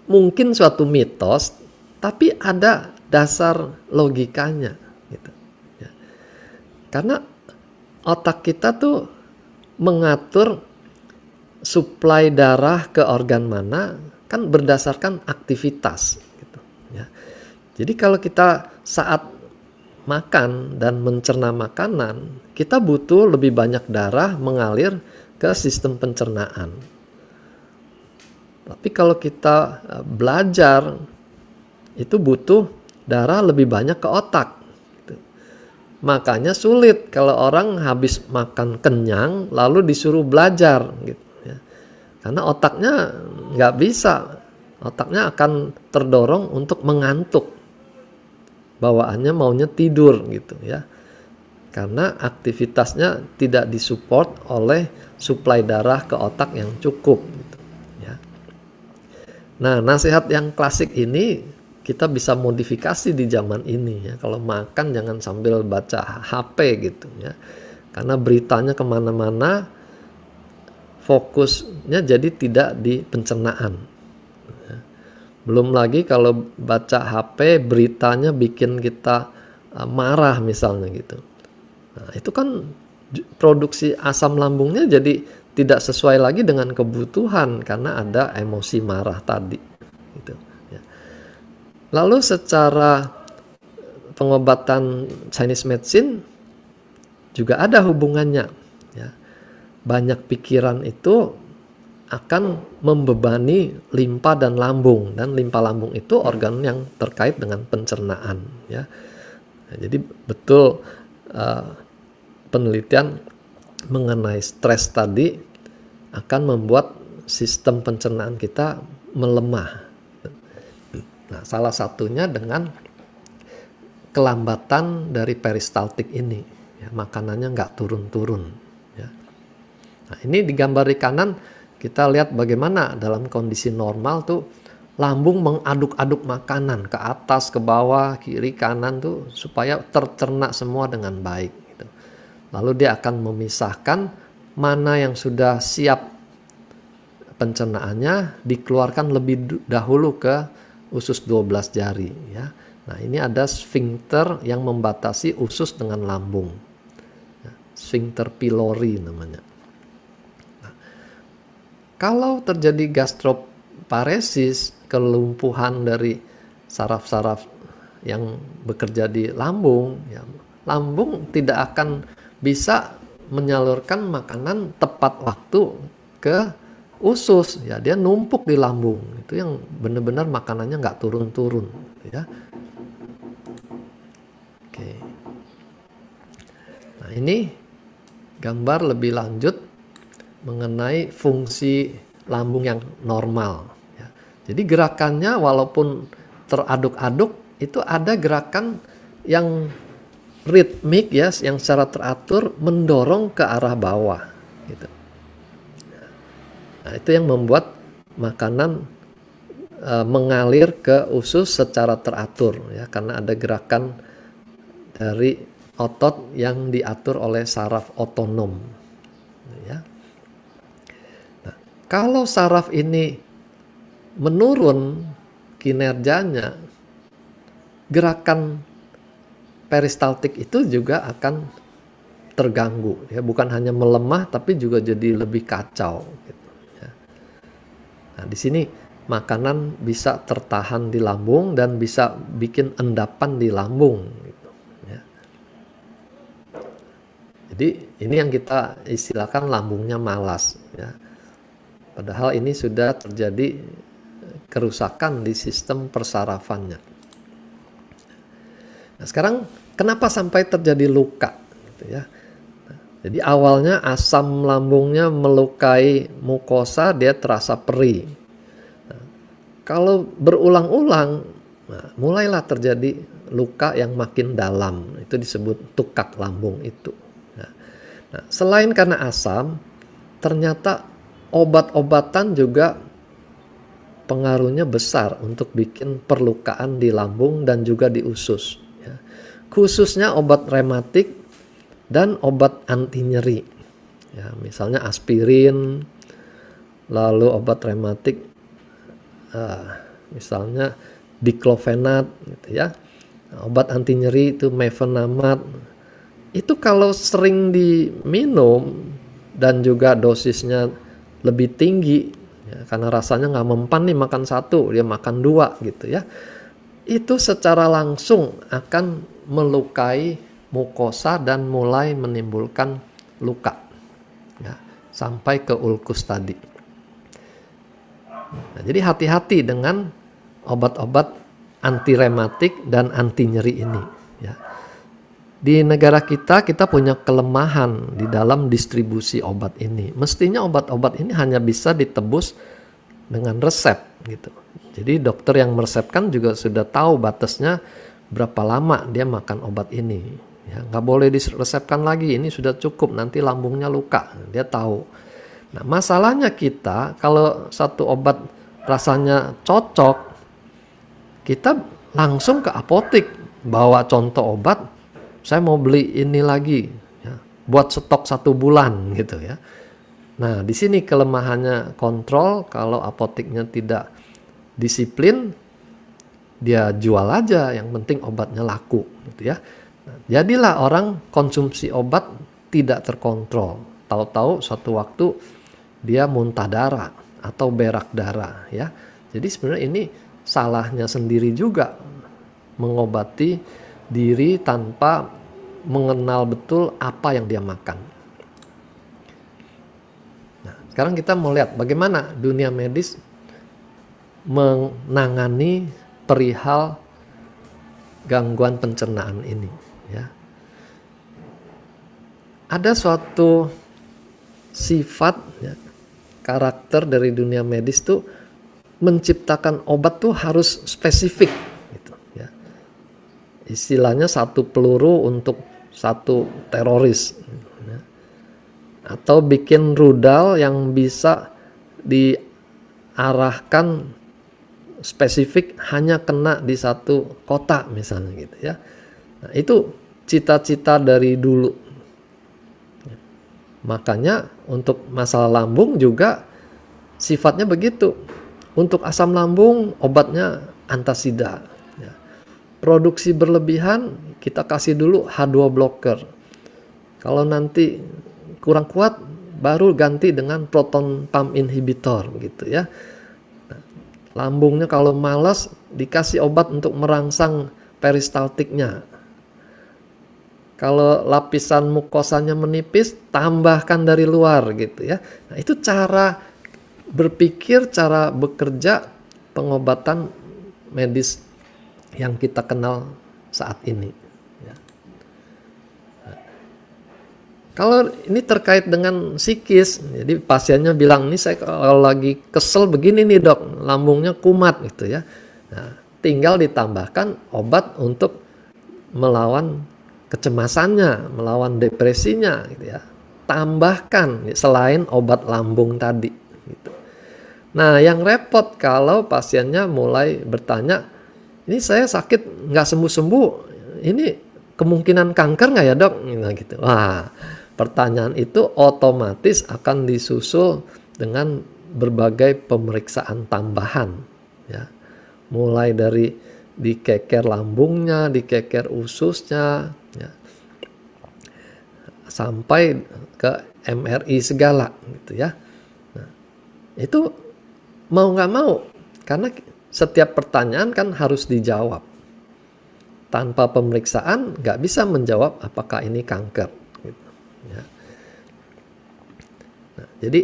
Speaker 2: mungkin suatu mitos, tapi ada dasar logikanya gitu ya. Karena otak kita tuh mengatur suplai darah ke organ mana kan berdasarkan aktivitas gitu ya. Jadi kalau kita saat makan dan mencerna makanan, kita butuh lebih banyak darah mengalir ke sistem pencernaan. Tapi kalau kita belajar, itu butuh darah lebih banyak ke otak. Makanya sulit kalau orang habis makan kenyang lalu disuruh belajar gitu ya. Karena otaknya nggak bisa, otaknya akan terdorong untuk mengantuk. Bawaannya maunya tidur gitu ya. karena aktivitasnya tidak disupport oleh suplai darah ke otak yang cukup gitu, ya. Nah, nasihat yang klasik ini kita bisa modifikasi di zaman ini ya. Kalau makan jangan sambil baca HP gitu ya, karena beritanya kemana-mana, fokusnya jadi tidak di pencernaan. Belum lagi kalau baca HP beritanya bikin kita marah misalnya gitu. Nah, itu kan produksi asam lambungnya jadi tidak sesuai lagi dengan kebutuhan karena ada emosi marah tadi. Gitu, ya. Lalu secara pengobatan Chinese medicine juga ada hubungannya. Ya. Banyak pikiran itu akan membebani limpa dan lambung, dan limpa lambung itu organ yang terkait dengan pencernaan. Ya. Nah, jadi betul penelitian mengenai stres tadi akan membuat sistem pencernaan kita melemah. Nah, salah satunya dengan kelambatan dari peristaltik ini, ya, makanannya nggak turun-turun. Ya. Nah, ini di gambar di kanan kita lihat bagaimana dalam kondisi normal tuh lambung mengaduk-aduk makanan ke atas, ke bawah, kiri, kanan tuh supaya tercerna semua dengan baik. Gitu. Lalu dia akan memisahkan mana yang sudah siap pencernaannya, dikeluarkan lebih dahulu ke usus 12 jari. Ya. Nah, ini ada sphincter yang membatasi usus dengan lambung. Ya, sphincter pylori namanya. Nah, kalau terjadi gastroparesis, kelumpuhan dari saraf-saraf yang bekerja di lambung, ya, lambung tidak akan bisa menyalurkan makanan tepat waktu ke usus, ya, dia numpuk di lambung. Itu yang benar-benar makanannya nggak turun-turun, ya. Oke. Nah, ini gambar lebih lanjut mengenai fungsi lambung yang normal. Ya. Jadi gerakannya walaupun teraduk-aduk, itu ada gerakan yang ritmik ya, yang secara teratur mendorong ke arah bawah. Gitu. Nah, itu yang membuat makanan mengalir ke usus secara teratur ya, karena ada gerakan dari otot yang diatur oleh saraf otonom ya. Nah, kalau saraf ini menurun kinerjanya, gerakan peristaltik itu juga akan terganggu ya, bukan hanya melemah tapi juga jadi lebih kacau gitu, ya. Nah, di sini makanan bisa tertahan di lambung dan bisa bikin endapan di lambung gitu, ya. Jadi ini yang kita istilahkan lambungnya malas ya. Padahal ini sudah terjadi kerusakan di sistem persarafannya. Nah, sekarang kenapa sampai terjadi luka gitu ya. Nah, jadi awalnya asam lambungnya melukai mukosa, dia terasa perih. Kalau berulang-ulang, nah, mulailah terjadi luka yang makin dalam. Itu disebut tukak lambung itu. Nah, selain karena asam, ternyata obat-obatan juga pengaruhnya besar untuk bikin perlukaan di lambung dan juga di usus. Ya. Khususnya obat rematik dan obat anti nyeri. Ya, misalnya aspirin, lalu obat rematik. Misalnya diklofenat gitu ya. Obat anti nyeri itu mefenamat. Itu kalau sering diminum dan juga dosisnya lebih tinggi ya, karena rasanya nggak mempan nih makan satu, dia makan dua gitu ya. Itu secara langsung akan melukai mukosa dan mulai menimbulkan luka ya, sampai ke ulkus tadi. Nah, jadi hati-hati dengan obat-obat anti rematik dan anti nyeri ini ya. Di negara kita punya kelemahan di dalam distribusi obat ini. Mestinya obat-obat ini hanya bisa ditebus dengan resep gitu. Jadi dokter yang meresepkan juga sudah tahu batasnya berapa lama dia makan obat ini Ya, nggak boleh diresepkan lagi, ini sudah cukup, nanti lambungnya luka. Dia tahu. Nah, masalahnya kita kalau satu obat rasanya cocok, kita langsung ke apotik, bawa contoh obat, saya mau beli ini lagi, ya, buat stok 1 bulan gitu ya. Nah, di sini kelemahannya kontrol. Kalau apotiknya tidak disiplin, dia jual aja, yang penting obatnya laku gitu ya. Jadilah orang konsumsi obat tidak terkontrol. Tahu-tahu suatu waktu dia muntah darah atau berak darah ya. Jadi sebenarnya ini salahnya sendiri juga, mengobati diri tanpa mengenal betul apa yang dia makan. Nah, sekarang kita mau lihat bagaimana dunia medis menangani perihal gangguan pencernaan ini. Ya. Ada suatu sifat, ya, karakter dari dunia medis tuh menciptakan obat tuh harus spesifik, gitu, ya. Istilahnya 1 peluru untuk 1 teroris, ya. Atau bikin rudal yang bisa diarahkan spesifik hanya kena di 1 kota misalnya gitu ya. Nah, itu cita-cita dari dulu. Makanya untuk masalah lambung juga sifatnya begitu. Untuk asam lambung obatnya antasida. Ya. Produksi berlebihan kita kasih dulu H2 blocker. Kalau nanti kurang kuat baru ganti dengan proton pump inhibitor gitu ya. Nah, lambungnya kalau malas dikasih obat untuk merangsang peristaltiknya. Kalau lapisan mukosanya menipis, tambahkan dari luar gitu ya. Nah, itu cara berpikir, cara bekerja pengobatan medis yang kita kenal saat ini. Ya. Nah, kalau ini terkait dengan psikis, jadi pasiennya bilang, ini saya kalau lagi kesel begini nih dok, lambungnya kumat gitu ya. Nah, tinggal ditambahkan obat untuk melawan kecemasannya, melawan depresinya gitu ya. Tambahkan selain obat lambung tadi gitu. Nah, yang repot kalau pasiennya mulai bertanya, ini saya sakit nggak sembuh-sembuh, ini kemungkinan kanker nggak ya dok? Nah, gitu. Wah, pertanyaan itu otomatis akan disusul dengan berbagai pemeriksaan tambahan ya. Mulai dari dikeker lambungnya, dikeker ususnya, ya, sampai ke MRI segala, gitu ya. Nah, itu mau nggak mau, karena setiap pertanyaan kan harus dijawab. Tanpa pemeriksaan nggak bisa menjawab apakah ini kanker. Gitu, ya. Nah, jadi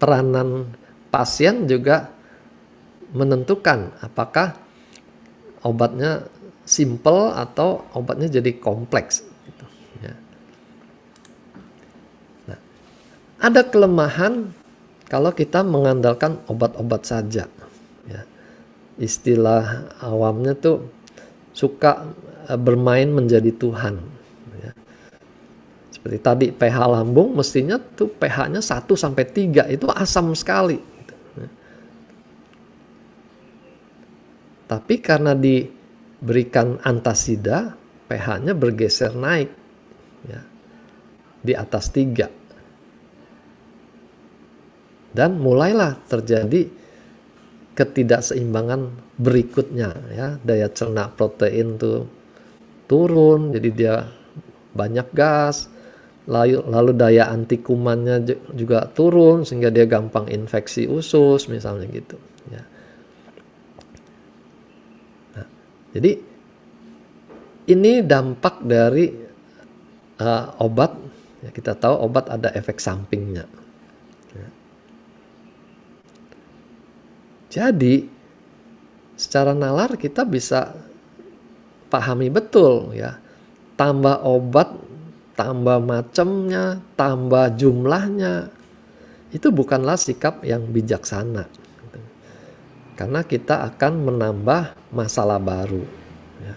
Speaker 2: peranan pasien juga menentukan apakah obatnya simple atau obatnya jadi kompleks. Gitu, ya. Nah, ada kelemahan kalau kita mengandalkan obat-obat saja. Ya. Istilah awamnya tuh suka bermain menjadi Tuhan. Ya. Seperti tadi pH lambung mestinya tuh pH-nya 1-3 itu asam sekali. Tapi karena diberikan antasida, pH-nya bergeser naik ya, di atas 3. Dan mulailah terjadi ketidakseimbangan berikutnya ya. Daya cerna protein tuh turun, jadi dia banyak gas. Lalu daya anti kumannya juga turun sehingga dia gampang infeksi usus misalnya gitu ya. Jadi ini dampak dari obat. Ya, kita tahu obat ada efek sampingnya. Ya. Jadi secara nalar kita bisa pahami betul ya. Tambah obat, tambah macamnya, tambah jumlahnya, itu bukanlah sikap yang bijaksana. Karena kita akan menambah masalah baru. Ya.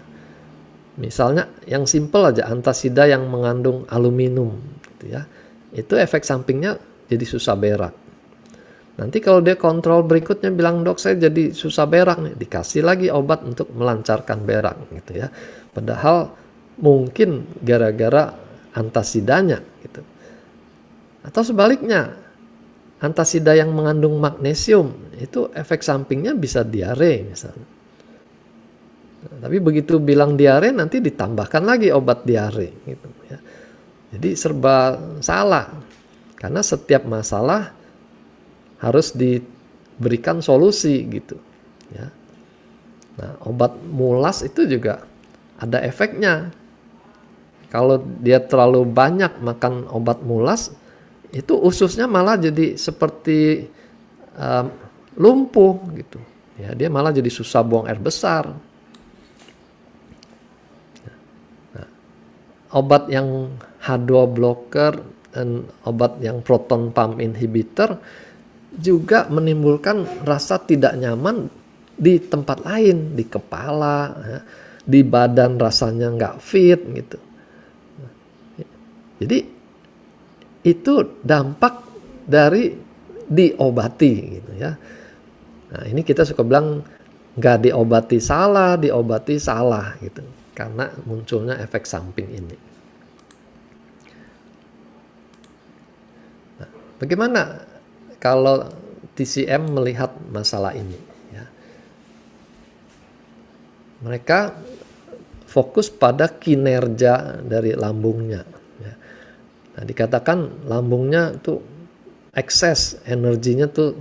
Speaker 2: Misalnya yang simple aja, antasida yang mengandung aluminium, gitu ya. Itu efek sampingnya jadi susah berak. Nanti kalau dia kontrol berikutnya bilang, dok saya jadi susah berak nih, dikasih lagi obat untuk melancarkan berak, gitu ya. Padahal mungkin gara-gara antasidanya, gitu. Atau sebaliknya, antasida yang mengandung magnesium itu efek sampingnya bisa diare misalnya. Tapi begitu bilang diare nanti ditambahkan lagi obat diare gitu ya. Jadi serba salah. Karena setiap masalah harus diberikan solusi gitu ya. Nah, obat mulas itu juga ada efeknya. Kalau dia terlalu banyak makan obat mulas, itu ususnya malah jadi seperti lumpuh gitu. Ya, dia malah jadi susah buang air besar. Obat yang H2 blocker dan obat yang proton pump inhibitor juga menimbulkan rasa tidak nyaman di tempat lain, di kepala, ya, di badan rasanya nggak fit gitu. Jadi itu dampak dari diobati gitu ya. Nah ini kita suka bilang nggak diobati salah gitu. Karena munculnya efek samping ini. Nah, bagaimana kalau TCM melihat masalah ini? Ya. Mereka fokus pada kinerja dari lambungnya. Ya. Nah, dikatakan lambungnya tuh ekses, energinya tuh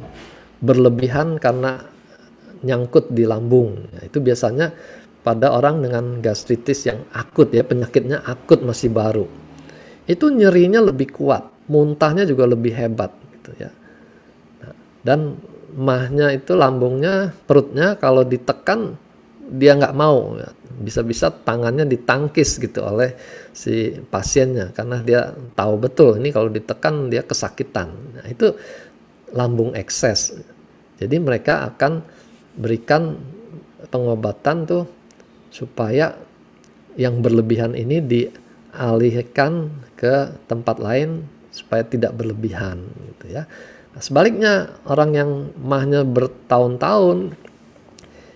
Speaker 2: berlebihan karena nyangkut di lambung. Ya, itu biasanya pada orang dengan gastritis yang akut ya, penyakitnya akut masih baru. Itu nyerinya lebih kuat, muntahnya juga lebih hebat gitu ya. Nah, dan mahnya itu lambungnya, perutnya kalau ditekan dia nggak mau, ya. Bisa-bisa tangannya ditangkis gitu oleh si pasiennya karena dia tahu betul ini kalau ditekan dia kesakitan. Nah, itu lambung ekses. Jadi mereka akan berikan pengobatan tuh supaya yang berlebihan ini dialihkan ke tempat lain supaya tidak berlebihan gitu ya. Nah, sebaliknya orang yang mahnya bertahun-tahun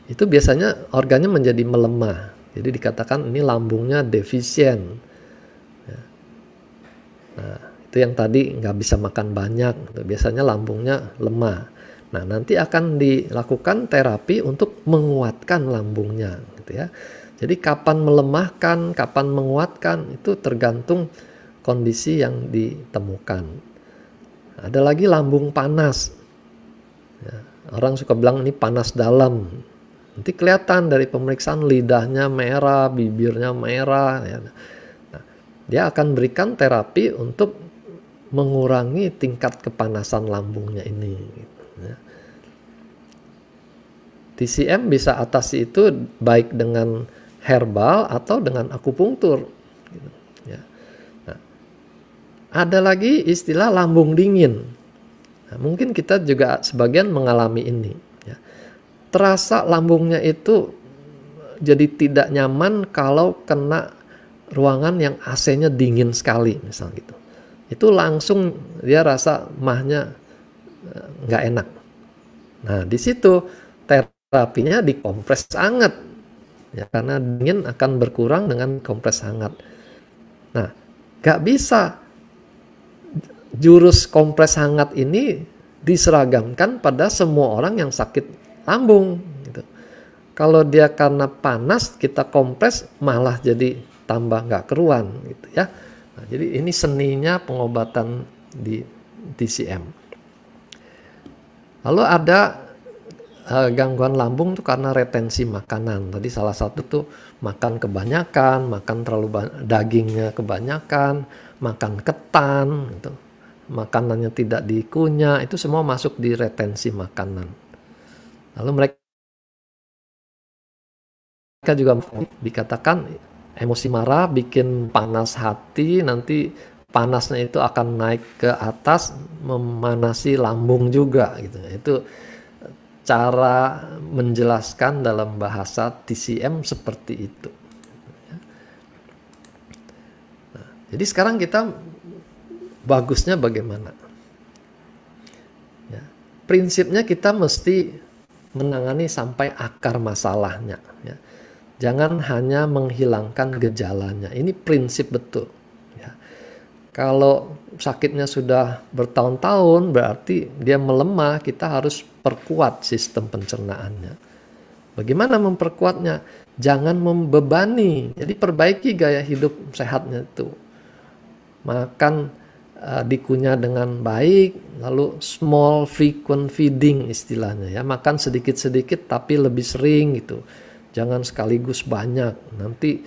Speaker 2: itu biasanya organnya menjadi melemah. Jadi dikatakan ini lambungnya defisien. Ya. Nah, itu yang tadi nggak bisa makan banyak, biasanya lambungnya lemah. Nah, nanti akan dilakukan terapi untuk menguatkan lambungnya, gitu ya. Jadi kapan melemahkan, kapan menguatkan itu tergantung kondisi yang ditemukan. Ada lagi lambung panas. Ya, orang suka bilang ini panas dalam. Nanti kelihatan dari pemeriksaan lidahnya merah, bibirnya merah. Ya. Nah, dia akan berikan terapi untuk mengurangi tingkat kepanasan lambungnya ini. Ya. TCM bisa atasi itu baik dengan herbal atau dengan akupunktur. Ya. Nah, ada lagi istilah lambung dingin. Nah, mungkin kita juga sebagian mengalami ini. Ya. Terasa lambungnya itu jadi tidak nyaman kalau kena ruangan yang AC-nya dingin sekali, misal gitu. Itu langsung dia rasa mahnya nggak enak. Nah, di situ terapinya dikompres hangat. Ya, karena dingin akan berkurang dengan kompres hangat. Nah, nggak bisa jurus kompres hangat ini diseragamkan pada semua orang yang sakit lambung. Gitu. Kalau dia karena panas kita kompres malah jadi tambah nggak keruan, gitu ya. Nah, jadi ini seninya pengobatan di TCM. Lalu ada gangguan lambung tuh karena retensi makanan. Tadi salah satu tuh makan kebanyakan, makan terlalu dagingnya kebanyakan, makan ketan, gitu. Makanannya tidak dikunyah, itu semua masuk di retensi makanan. Lalu mereka juga dikatakan emosi marah bikin panas hati, nanti panasnya itu akan naik ke atas memanasi lambung juga gitu. Itu cara menjelaskan dalam bahasa TCM seperti itu. Jadi sekarang kita bagusnya bagaimana? Ya, prinsipnya kita mesti menangani sampai akar masalahnya. Ya. Jangan hanya menghilangkan gejalanya. Ini prinsip betul. Ya. Kalau sakitnya sudah bertahun-tahun, berarti dia melemah, kita harus perkuat sistem pencernaannya. Bagaimana memperkuatnya? Jangan membebani. Jadi perbaiki gaya hidup sehatnya itu. Makan dikunyah dengan baik, lalu small frequent feeding istilahnya ya, makan sedikit-sedikit tapi lebih sering gitu. Jangan sekaligus banyak, nanti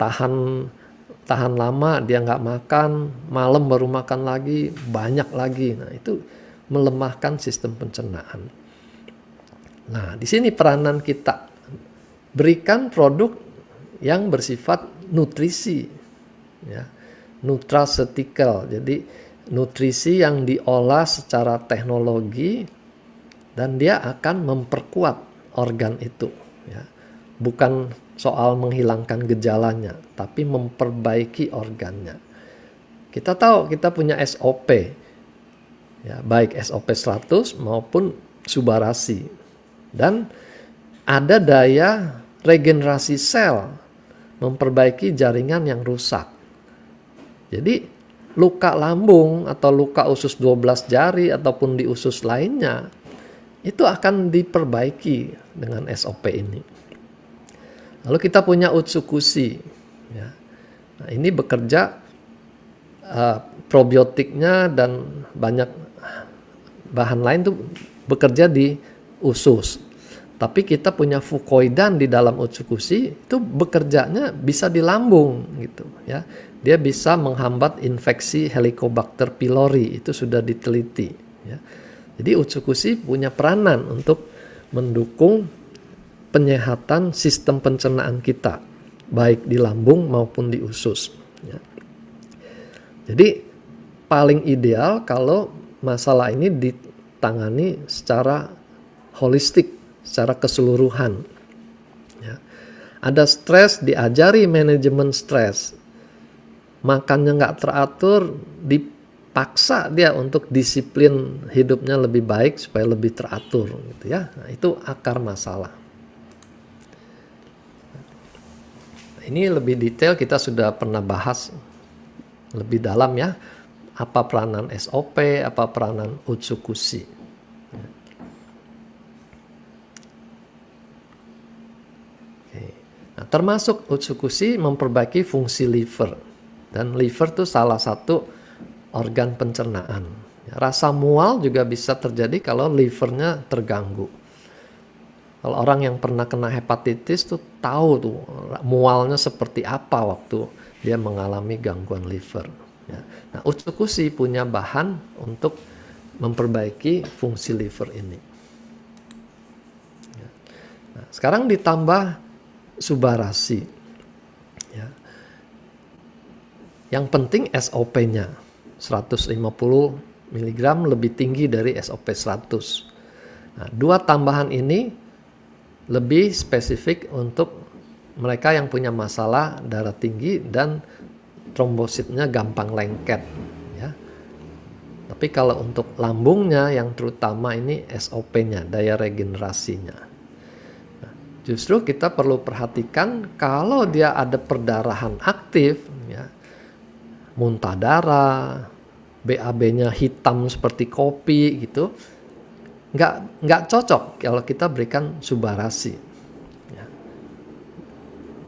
Speaker 2: tahan lama dia nggak makan, malam baru makan lagi, banyak lagi. Nah, itu melemahkan sistem pencernaan. Nah, di sini peranan kita berikan produk yang bersifat nutrisi ya. Nutraceutical, jadi nutrisi yang diolah secara teknologi dan dia akan memperkuat organ itu ya. Bukan soal menghilangkan gejalanya, tapi memperbaiki organnya. Kita tahu kita punya SOP ya, baik SOP 100 maupun Subarasi, dan ada daya regenerasi sel memperbaiki jaringan yang rusak. Jadi luka lambung atau luka usus 12 jari ataupun di usus lainnya itu akan diperbaiki dengan SOP ini. Lalu kita punya Utsukushi ya. Nah, ini bekerja probiotiknya dan banyak bahan lain tuh bekerja di usus. Tapi kita punya Fukoidan di dalam Utsukushi, itu bekerjanya bisa di lambung gitu ya. Dia bisa menghambat infeksi Helicobacter pylori, itu sudah diteliti ya. Jadi Utsukushi punya peranan untuk mendukung penyehatan sistem pencernaan kita, baik di lambung maupun di usus ya. Jadi paling ideal kalau masalah ini ditangani secara holistik, secara keseluruhan ya. Ada stres, diajari manajemen stres. Makannya nggak teratur, dipaksa dia untuk disiplin hidupnya lebih baik supaya lebih teratur gitu ya. Nah, itu akar masalah. Ini lebih detail kita sudah pernah bahas lebih dalam ya. Apa peranan SOP, apa peranan Utsukushi. Oke. Nah, termasuk Utsukushi memperbaiki fungsi liver. Dan liver itu salah satu organ pencernaan. Rasa mual juga bisa terjadi kalau livernya terganggu. Kalau orang yang pernah kena hepatitis tuh tahu tuh mualnya seperti apa waktu dia mengalami gangguan liver. Nah, Utsukushi punya bahan untuk memperbaiki fungsi liver ini. Nah, sekarang ditambah Subarasi. Yang penting SOP-nya 150 mg lebih tinggi dari SOP 100. Nah, dua tambahan ini lebih spesifik untuk mereka yang punya masalah darah tinggi dan trombositnya gampang lengket ya. Tapi kalau untuk lambungnya yang terutama ini SOP-nya, daya regenerasinya. Nah, justru kita perlu perhatikan kalau dia ada perdarahan aktif ya, muntah darah, BAB-nya hitam seperti kopi gitu, nggak cocok kalau kita berikan Subarasi. Ya.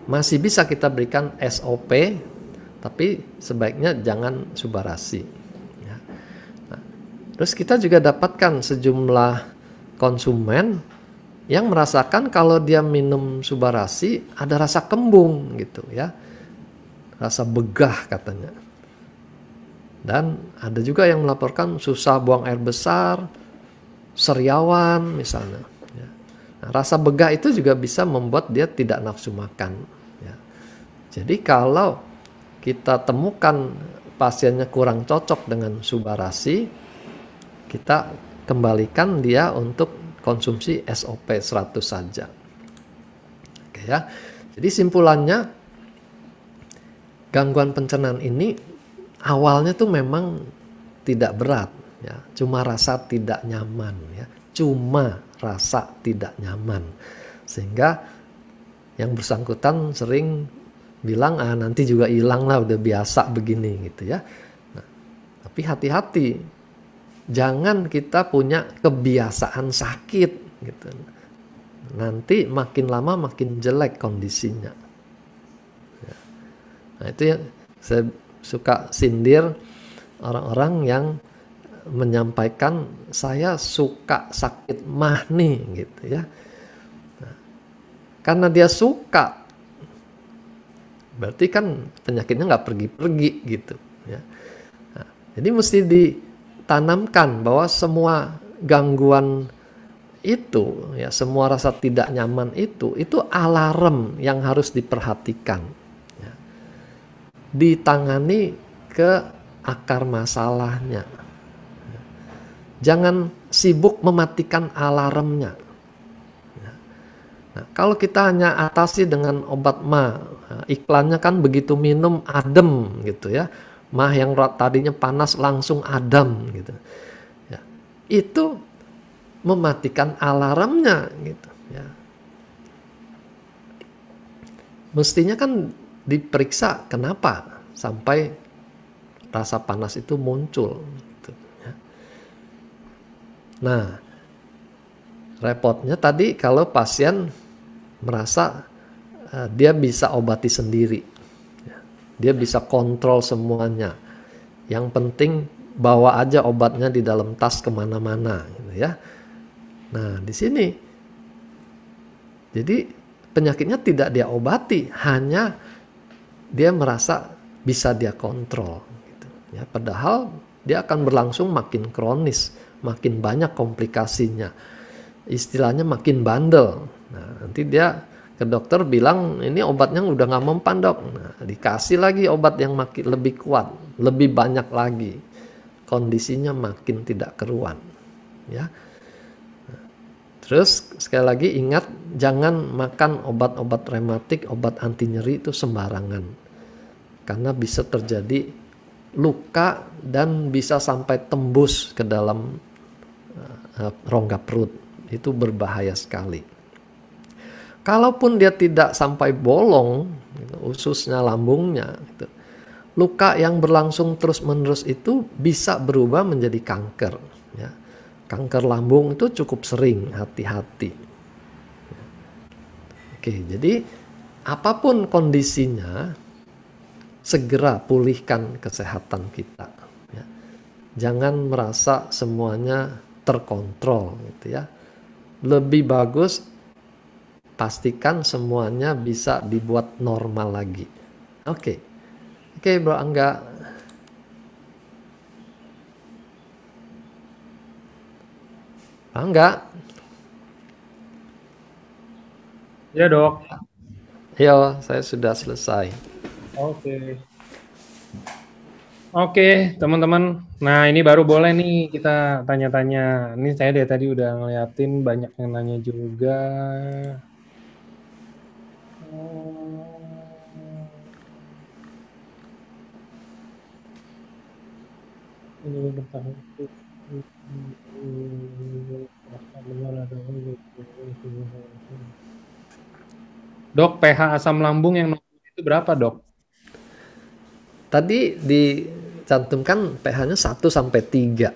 Speaker 2: Masih bisa kita berikan SOP, tapi sebaiknya jangan Subarasi. Ya. Nah, terus kita juga dapatkan sejumlah konsumen yang merasakan kalau dia minum Subarasi ada rasa kembung gitu ya, rasa begah katanya. Dan ada juga yang melaporkan susah buang air besar, seriawan misalnya. Ya. Nah, rasa begah itu juga bisa membuat dia tidak nafsu makan. Ya. Jadi kalau kita temukan pasiennya kurang cocok dengan Subarasi, kita kembalikan dia untuk konsumsi SOP 100 saja. Oke ya. Jadi simpulannya, gangguan pencernaan ini awalnya tuh memang tidak berat, ya, cuma rasa tidak nyaman, ya, cuma rasa tidak nyaman, sehingga yang bersangkutan sering bilang nanti juga hilang lah, udah biasa begini gitu ya. Nah, tapi hati-hati, jangan kita punya kebiasaan sakit gitu. Nanti makin lama makin jelek kondisinya. Ya. Nah itu yang saya suka sindir orang-orang yang menyampaikan saya suka sakit mah nih gitu ya. Nah, karena dia suka, berarti kan penyakitnya nggak pergi-pergi gitu ya. Nah, jadi mesti ditanamkan bahwa semua gangguan itu ya, semua rasa tidak nyaman itu alarm yang harus diperhatikan ya. Ditangani ke akar masalahnya. Jangan sibuk mematikan alarmnya. Nah, kalau kita hanya atasi dengan obat mah, iklannya kan begitu minum adem gitu ya, mah yang tadinya panas langsung adem gitu ya, itu mematikan alarmnya gitu ya. Mestinya kan diperiksa kenapa sampai rasa panas itu muncul gitu ya. Nah, repotnya tadi kalau pasien merasa dia bisa obati sendiri ya. Dia bisa kontrol semuanya, yang penting bawa aja obatnya di dalam tas kemana-mana gitu ya. Nah, di sini jadi penyakitnya tidak dia obati, hanya dia merasa bisa dia kontrol gitu ya. Padahal dia akan berlangsung makin kronis, makin banyak komplikasinya. Istilahnya makin bandel. Nah, nanti dia ke dokter bilang ini obatnya udah nggak mempan dok. Nah, dikasih lagi obat yang makin lebih kuat, lebih banyak lagi. Kondisinya makin tidak keruan ya. Terus sekali lagi ingat, jangan makan obat-obat rematik, obat anti nyeri itu sembarangan. Karena bisa terjadi luka dan bisa sampai tembus ke dalam rongga perut. Itu berbahaya sekali. Kalaupun dia tidak sampai bolong, gitu, ususnya, lambungnya, gitu, luka yang berlangsung terus-menerus itu bisa berubah menjadi kanker. Ya. Kanker lambung itu cukup sering, hati-hati. Oke, jadi apapun kondisinya, segera pulihkan kesehatan kita. Ya. Jangan merasa semuanya terkontrol, gitu ya. Lebih bagus pastikan semuanya bisa dibuat normal lagi. Oke, Bro Angga. Angga.
Speaker 1: Ya dok.
Speaker 2: Yo, saya sudah selesai.
Speaker 1: Oke, teman-teman. Nah, ini baru boleh nih kita tanya-tanya. Ini saya dari tadi udah ngeliatin banyak yang nanya juga. Dok, pH asam lambung yang normal itu berapa, dok?
Speaker 2: Tadi dicantumkan pH-nya 1 sampai 3.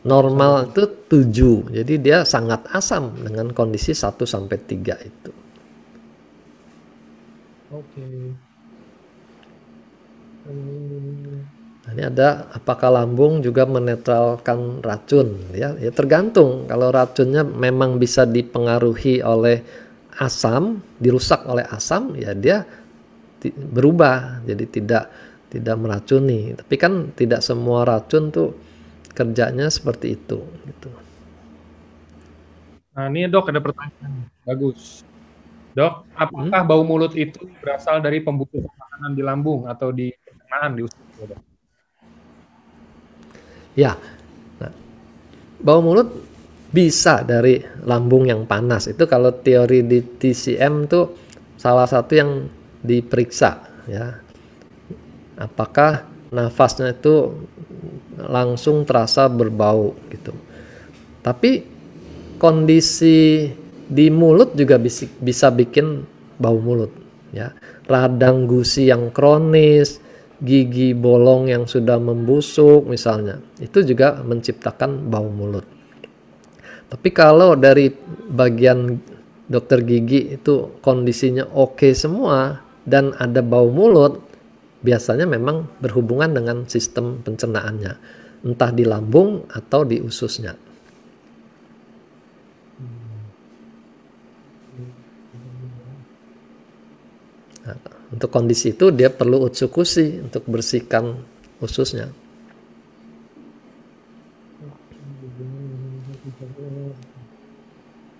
Speaker 2: Normal itu 7. Jadi dia sangat asam dengan kondisi 1 sampai 3 itu.
Speaker 1: Oke.
Speaker 2: Nah, ini ada apakah lambung juga menetralkan racun ya? Ya tergantung. Kalau racunnya memang bisa dipengaruhi oleh asam, dirusak oleh asam, ya dia berubah jadi tidak meracuni. Tapi kan tidak semua racun tuh kerjanya seperti itu gitu.
Speaker 1: Nah, ini dok ada pertanyaan. Bagus. Dok, apakah bau mulut itu berasal dari pembutuhan makanan di lambung atau di pencernaan di usus? Dok?
Speaker 2: Ya, nah, bau mulut bisa dari lambung yang panas. Itu kalau teori di TCM tuh salah satu yang diperiksa ya. Apakah nafasnya itu langsung terasa berbau gitu. Tapi kondisi di mulut juga bisa bikin bau mulut ya. Radang gusi yang kronis, gigi bolong yang sudah membusuk misalnya, itu juga menciptakan bau mulut. Tapi kalau dari bagian dokter gigi itu kondisinya oke semua dan ada bau mulut, biasanya memang berhubungan dengan sistem pencernaannya, entah di lambung atau di ususnya. Nah, untuk kondisi itu dia perlu utsukushi untuk bersihkan ususnya.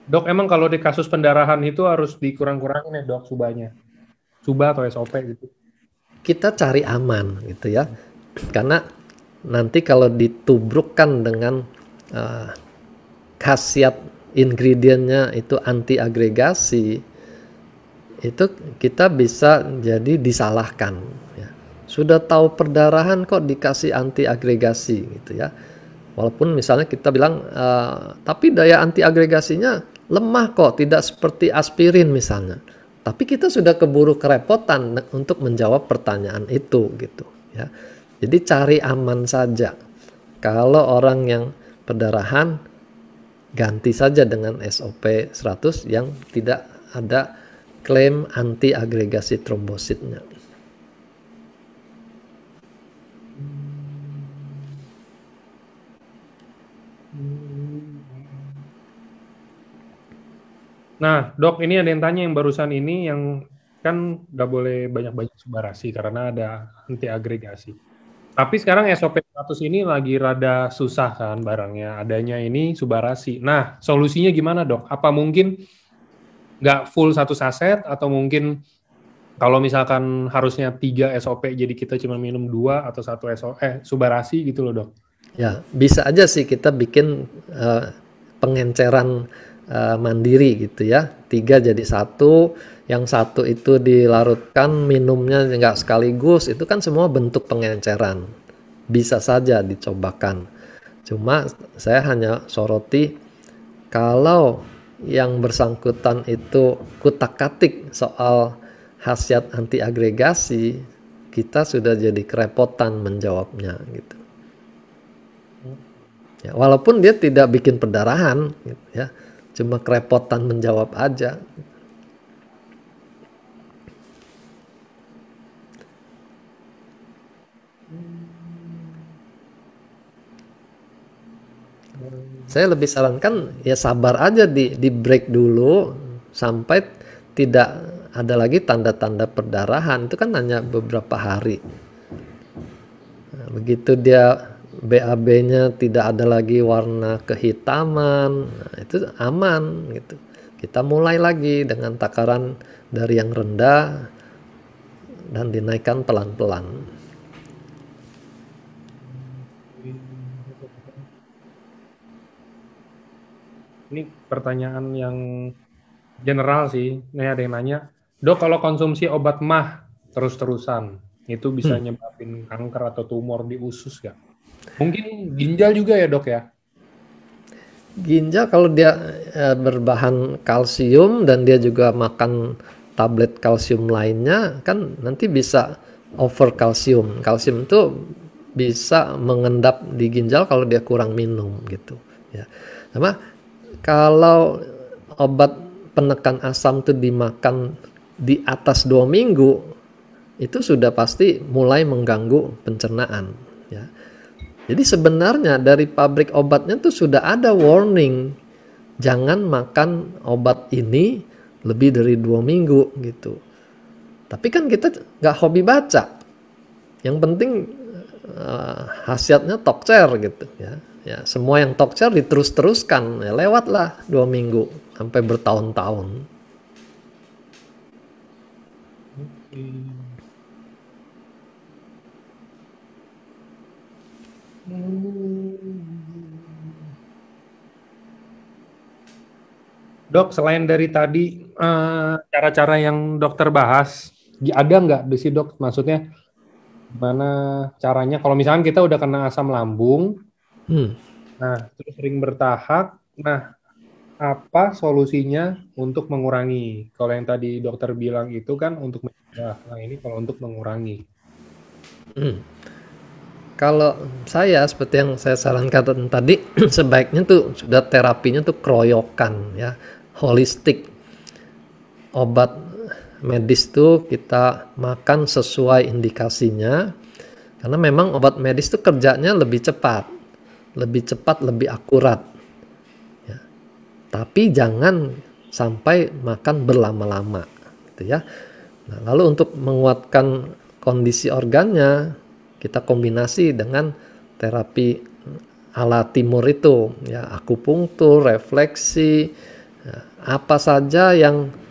Speaker 1: Dok, emang kalau di kasus pendarahan itu harus dikurang-kurangin ya dok subanya? Suba atau SOP gitu?
Speaker 2: Kita cari aman gitu ya. Karena nanti kalau ditubrukkan dengan khasiat ingredientnya itu anti agregasi, itu kita bisa jadi disalahkan ya. Sudah tahu perdarahan kok dikasih anti agregasi gitu ya. Walaupun misalnya kita bilang tapi daya anti agregasinya lemah kok, tidak seperti aspirin misalnya. Tapi kita sudah keburu kerepotan untuk menjawab pertanyaan itu gitu ya. Jadi cari aman saja. Kalau orang yang perdarahan, ganti saja dengan SOP 100 yang tidak ada klaim anti agregasi trombositnya.
Speaker 1: Nah, dok, ini ada yang tanya yang barusan ini yang kan nggak boleh banyak-banyak subarasi karena ada anti agregasi. Tapi sekarang SOP 100 ini lagi rada susah kan barangnya, adanya ini subarasi. Nah, solusinya gimana dok? Apa mungkin nggak full satu saset atau mungkin kalau misalkan harusnya 3 SOP jadi kita cuma minum 2 atau 1 subarasi gitu loh dok?
Speaker 2: Ya, bisa aja sih kita bikin pengenceran mandiri gitu ya. 3 jadi 1, yang 1 itu dilarutkan minumnya nggak sekaligus, itu kan semua bentuk pengenceran. Bisa saja dicobakan. Cuma saya hanya soroti kalau yang bersangkutan itu kutak-katik soal khasiat anti agregasi, kita sudah jadi kerepotan menjawabnya gitu. Ya, walaupun dia tidak bikin perdarahan, gitu ya, cuma kerepotan menjawab aja. Saya lebih sarankan ya sabar aja di break dulu sampai tidak ada lagi tanda-tanda perdarahan. Itu kan hanya beberapa hari. Nah, begitu dia BAB-nya tidak ada lagi warna kehitaman, nah, itu aman gitu. Kita mulai lagi dengan takaran dari yang rendah dan dinaikkan pelan-pelan.
Speaker 1: Ini pertanyaan yang general sih. Ini ada yang nanya, dok kalau konsumsi obat mah terus-terusan, itu bisa nyebabin kanker atau tumor di usus nggak? Mungkin ginjal juga ya dok ya?
Speaker 2: Ginjal kalau dia berbahan kalsium dan dia juga makan tablet kalsium lainnya, kan nanti bisa over kalsium. Kalsium itu bisa mengendap di ginjal kalau dia kurang minum gitu ya. Sama kalau obat penekan asam itu dimakan di atas 2 minggu, itu sudah pasti mulai mengganggu pencernaan ya. Jadi sebenarnya dari pabrik obatnya tuh sudah ada warning, jangan makan obat ini lebih dari 2 minggu gitu. Tapi kan kita nggak hobi baca. Yang penting khasiatnya tokcer gitu ya. Ya, semua yang tokcer diterus-teruskan, ya lewatlah 2 minggu sampai bertahun-tahun.
Speaker 1: Dok, selain dari tadi cara-cara yang dokter bahas, ada nggak sih dok? Maksudnya Gimana caranya kalau misalkan kita udah kena asam lambung,
Speaker 2: Hmm.
Speaker 1: nah terus sering bertahap, nah apa solusinya untuk mengurangi? Kalau yang tadi dokter bilang itu kan untuk mencegah, nah ini kalau untuk mengurangi.
Speaker 2: Kalau saya seperti yang saya sarankan tadi, sebaiknya tuh sudah terapinya tuh keroyokan ya, holistik. Obat medis tuh kita makan sesuai indikasinya, karena memang obat medis tuh kerjanya lebih cepat, lebih akurat. Ya. Tapi jangan sampai makan berlama-lama, gitu ya. Nah, lalu untuk menguatkan kondisi organnya, kita kombinasi dengan terapi ala timur itu, ya akupunktur, refleksi, ya, apa saja yang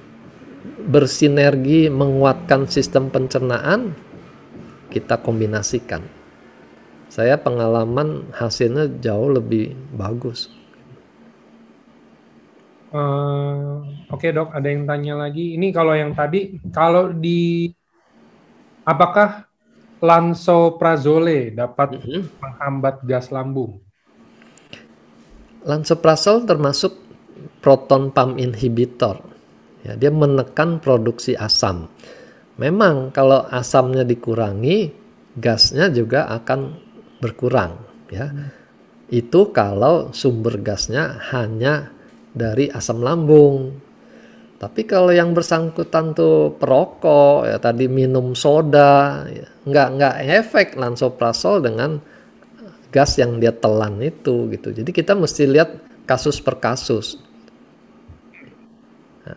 Speaker 2: bersinergi menguatkan sistem pencernaan, kita kombinasikan. Saya pengalaman hasilnya jauh lebih bagus.
Speaker 1: Oke dok, ada yang tanya lagi. Ini kalau yang tadi, kalau di apakah lansoprazole dapat menghambat gas lambung?
Speaker 2: Lansoprazole termasuk proton pump inhibitor. Ya, dia menekan produksi asam. Memang kalau asamnya dikurangi, gasnya juga akan berkurang. Ya, itu kalau sumber gasnya hanya dari asam lambung. Tapi kalau yang bersangkutan tuh perokok, ya tadi minum soda, ya, nggak efek lansoprazole dengan gas yang dia telan itu gitu. Jadi kita mesti lihat kasus per kasus. Nah,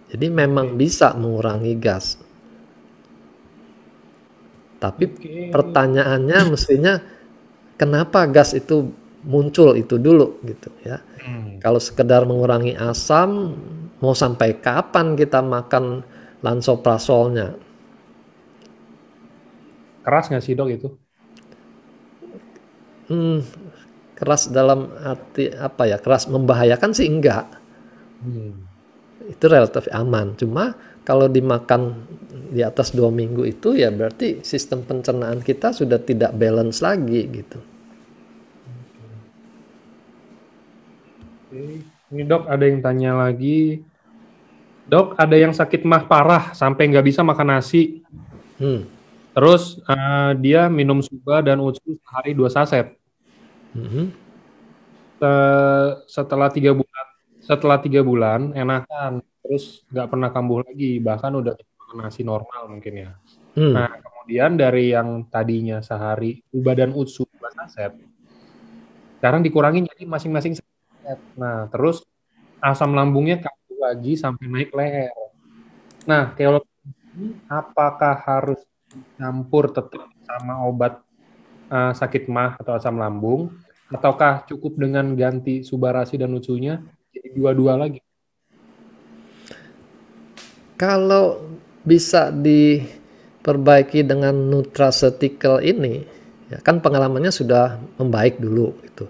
Speaker 2: jadi memang bisa mengurangi gas. Tapi pertanyaannya mestinya kenapa gas itu muncul itu dulu gitu ya. Kalau sekedar mengurangi asam, mau sampai kapan kita makan lansoprazolnya?
Speaker 1: Keras nggak sih dok itu?
Speaker 2: Keras dalam arti apa ya? Keras membahayakan sih enggak. Itu relatif aman. Cuma kalau dimakan di atas 2 minggu itu ya berarti sistem pencernaan kita sudah tidak balance lagi gitu.
Speaker 1: Ini dok ada yang tanya lagi. Dok, ada yang sakit mah parah sampai nggak bisa makan nasi. Terus dia minum suba dan utsu sehari 2 saset. Setelah 3 bulan enakan, terus nggak pernah kambuh lagi, bahkan udah makan nasi normal mungkin ya. Nah kemudian dari yang tadinya sehari suba dan utsu 2 saset, sekarang dikurangin jadi masing-masing saset. Nah terus asam lambungnya kambuh lagi sampai naik leher. Nah kalau apakah harus campur tetap sama obat sakit mah atau asam lambung, ataukah cukup dengan ganti subarasi dan utsunya jadi dua-dua lagi?
Speaker 2: Kalau bisa diperbaiki dengan nutraceutical ini, ya kan pengalamannya sudah membaik dulu gitu.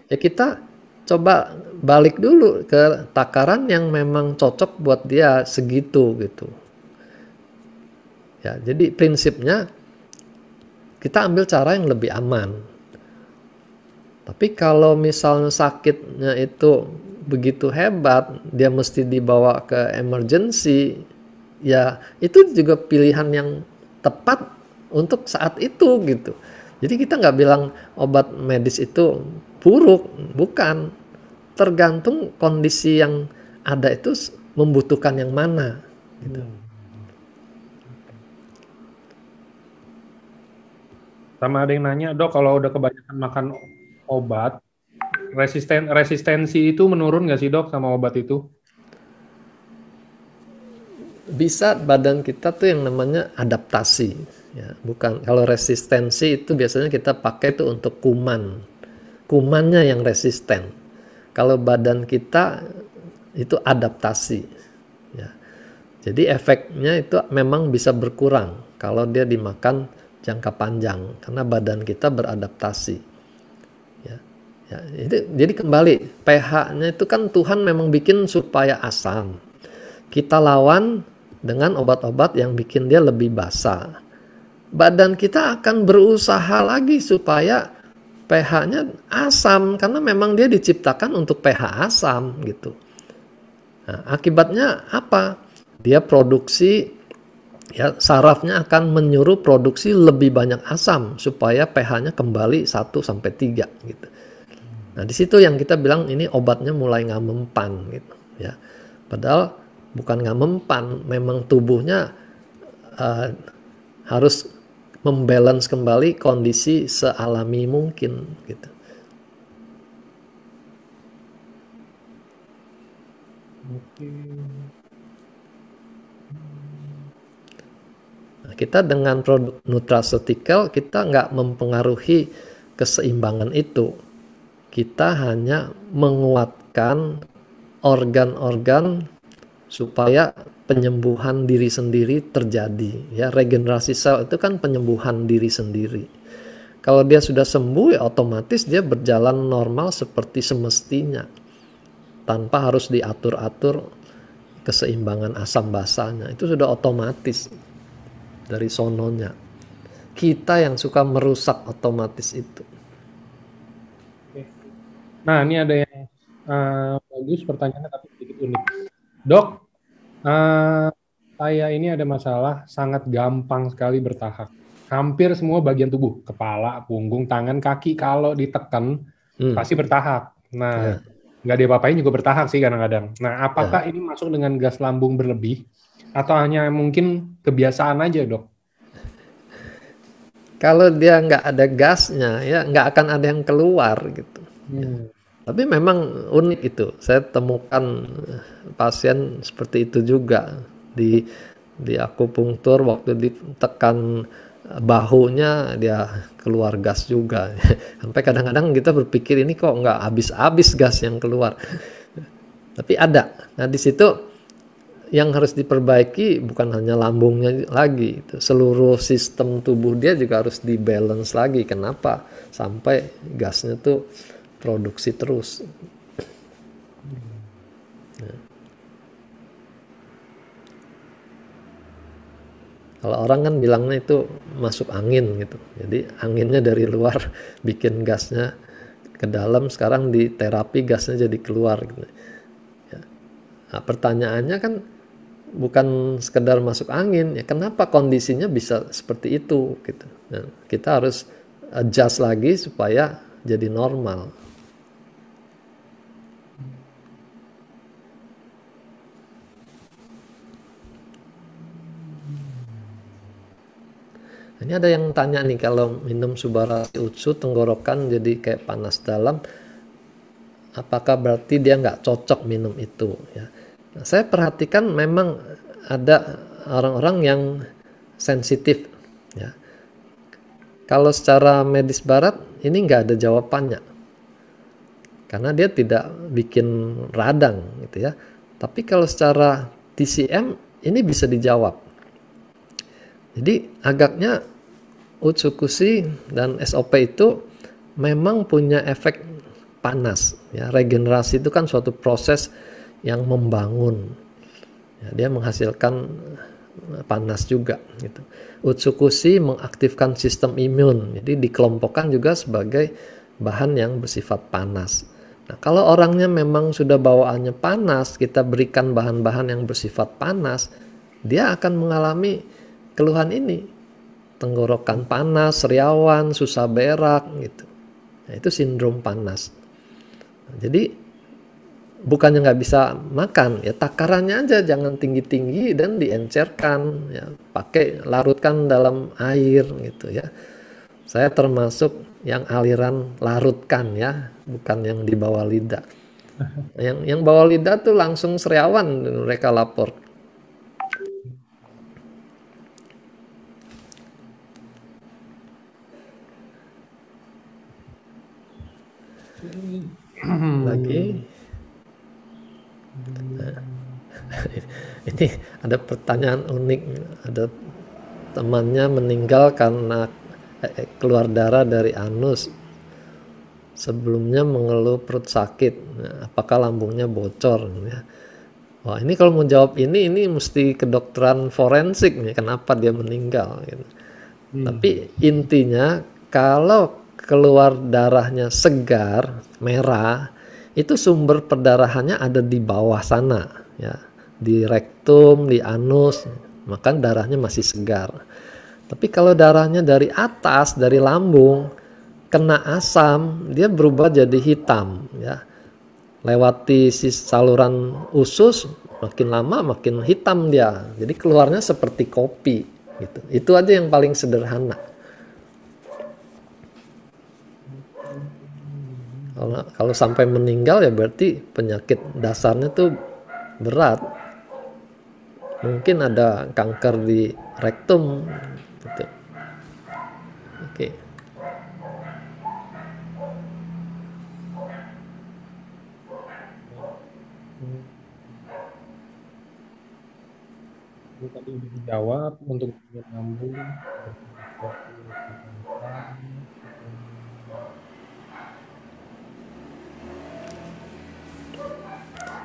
Speaker 2: Ya kita coba balik dulu ke takaran yang memang cocok buat dia segitu gitu. Ya, jadi prinsipnya kita ambil cara yang lebih aman. Tapi kalau misalnya sakitnya itu begitu hebat, dia mesti dibawa ke emergency, ya itu juga pilihan yang tepat untuk saat itu gitu. Jadi kita nggak bilang obat medis itu buruk, bukan. Tergantung kondisi yang ada itu membutuhkan yang mana gitu.
Speaker 1: Sama ada yang nanya, dok kalau udah kebanyakan makan obat, resistensi itu menurun nggak sih dok sama obat itu?
Speaker 2: Bisa badan kita tuh yang namanya adaptasi, ya bukan. Kalau resistensi itu biasanya kita pakai tuh untuk kumannya yang resisten. Kalau badan kita itu adaptasi, ya. Jadi efeknya itu memang bisa berkurang kalau dia dimakan jangka panjang karena badan kita beradaptasi. Ya, ya. Jadi kembali pH-nya itu kan Tuhan memang bikin supaya asam. Kita lawan dengan obat-obat yang bikin dia lebih basah. badan kita akan berusaha lagi supaya pH-nya asam, karena memang dia diciptakan untuk pH asam gitu. Nah, akibatnya apa? Dia produksi, ya, sarafnya akan menyuruh produksi lebih banyak asam supaya pH-nya kembali 1 sampai 3 gitu. Nah, di situ yang kita bilang ini obatnya mulai nggak mempan gitu, ya. Padahal bukan nggak mempan, memang tubuhnya harus membalance kembali kondisi sealami mungkin gitu. Nah, kita dengan produk nutraceutical kita nggak mempengaruhi keseimbangan itu. Kita hanya menguatkan organ-organ supaya penyembuhan diri sendiri terjadi. Ya, regenerasi sel itu kan penyembuhan diri sendiri. Kalau dia sudah sembuh, ya otomatis dia berjalan normal seperti semestinya, tanpa harus diatur-atur keseimbangan asam basanya. Itu sudah otomatis dari sononya. Kita yang suka merusak otomatis itu.
Speaker 1: Nah, ini ada yang bagus pertanyaannya tapi sedikit unik. Dok, saya ini ada masalah sangat gampang sekali bertahak. Hampir semua bagian tubuh, kepala, punggung, tangan, kaki, kalau ditekan pasti bertahak. Nah, nggak diapa-apain juga bertahak sih kadang-kadang. Nah, apakah ini masuk dengan gas lambung berlebih atau hanya mungkin kebiasaan aja, Dok?
Speaker 2: Kalau dia nggak ada gasnya, ya nggak akan ada yang keluar gitu. Ya. Tapi memang unik itu. Saya temukan pasien seperti itu juga di akupunktur, waktu ditekan bahunya dia keluar gas juga. Sampai kadang-kadang kita berpikir ini kok nggak habis-habis gas yang keluar. Tapi ada. Nah, di situ yang harus diperbaiki bukan hanya lambungnya lagi, seluruh sistem tubuh dia juga harus dibalance lagi. Kenapa? Sampai gasnya tuh produksi terus. Ya. Kalau orang kan bilangnya itu masuk angin gitu. Jadi anginnya dari luar bikin gasnya ke dalam, sekarang di terapi gasnya jadi keluar gitu. Ya. Nah, pertanyaannya kan bukan sekedar masuk angin, ya kenapa kondisinya bisa seperti itu gitu. Nah, kita harus adjust lagi supaya jadi normal. Ini ada yang tanya nih, kalau minum Subarashi Utsu tenggorokan jadi kayak panas dalam, apakah berarti dia nggak cocok minum itu ya? Nah, saya perhatikan memang ada orang-orang yang sensitif ya. Kalau secara medis barat ini nggak ada jawabannya, karena dia tidak bikin radang gitu ya. Tapi kalau secara TCM ini bisa dijawab. Jadi agaknya Utsukushi dan SOP itu memang punya efek panas ya. Regenerasi itu kan suatu proses yang membangun ya, dia menghasilkan panas juga gitu. Utsukushi mengaktifkan sistem imun, jadi dikelompokkan juga sebagai bahan yang bersifat panas. Nah, kalau orangnya memang sudah bawaannya panas, kita berikan bahan-bahan yang bersifat panas, dia akan mengalami keluhan ini, tenggorokan panas, sariawan, susah berak gitu. Nah, itu sindrom panas. Nah, jadi bukannya nggak bisa makan, ya takarannya aja jangan tinggi-tinggi dan diencerkan, ya pakai larutkan dalam air gitu ya. Saya termasuk yang aliran larutkan ya, bukan yang di bawah lidah. Yang bawah lidah tuh langsung sariawan, mereka lapor. Lagi. Nah, ini ada pertanyaan unik. Ada temannya meninggal karena keluar darah dari anus. Sebelumnya mengeluh perut sakit. Nah, apakah lambungnya bocor? Ya. Wah, ini kalau mau jawab ini mesti kedokteran forensik nih. Kenapa dia meninggal? Gitu. Tapi intinya kalau keluar darahnya segar, merah, itu sumber perdarahannya ada di bawah sana, ya, di rektum, di anus, maka darahnya masih segar. Tapi kalau darahnya dari atas, dari lambung, kena asam, dia berubah jadi hitam, ya. Lewati si saluran usus, makin lama makin hitam dia. Jadi keluarnya seperti kopi, gitu. Itu aja yang paling sederhana. Kalau sampai meninggal ya berarti penyakit dasarnya tuh berat. Mungkin ada kanker di rektum, gitu. Oke.
Speaker 1: Ini tadi udah dijawab untuk nyambung.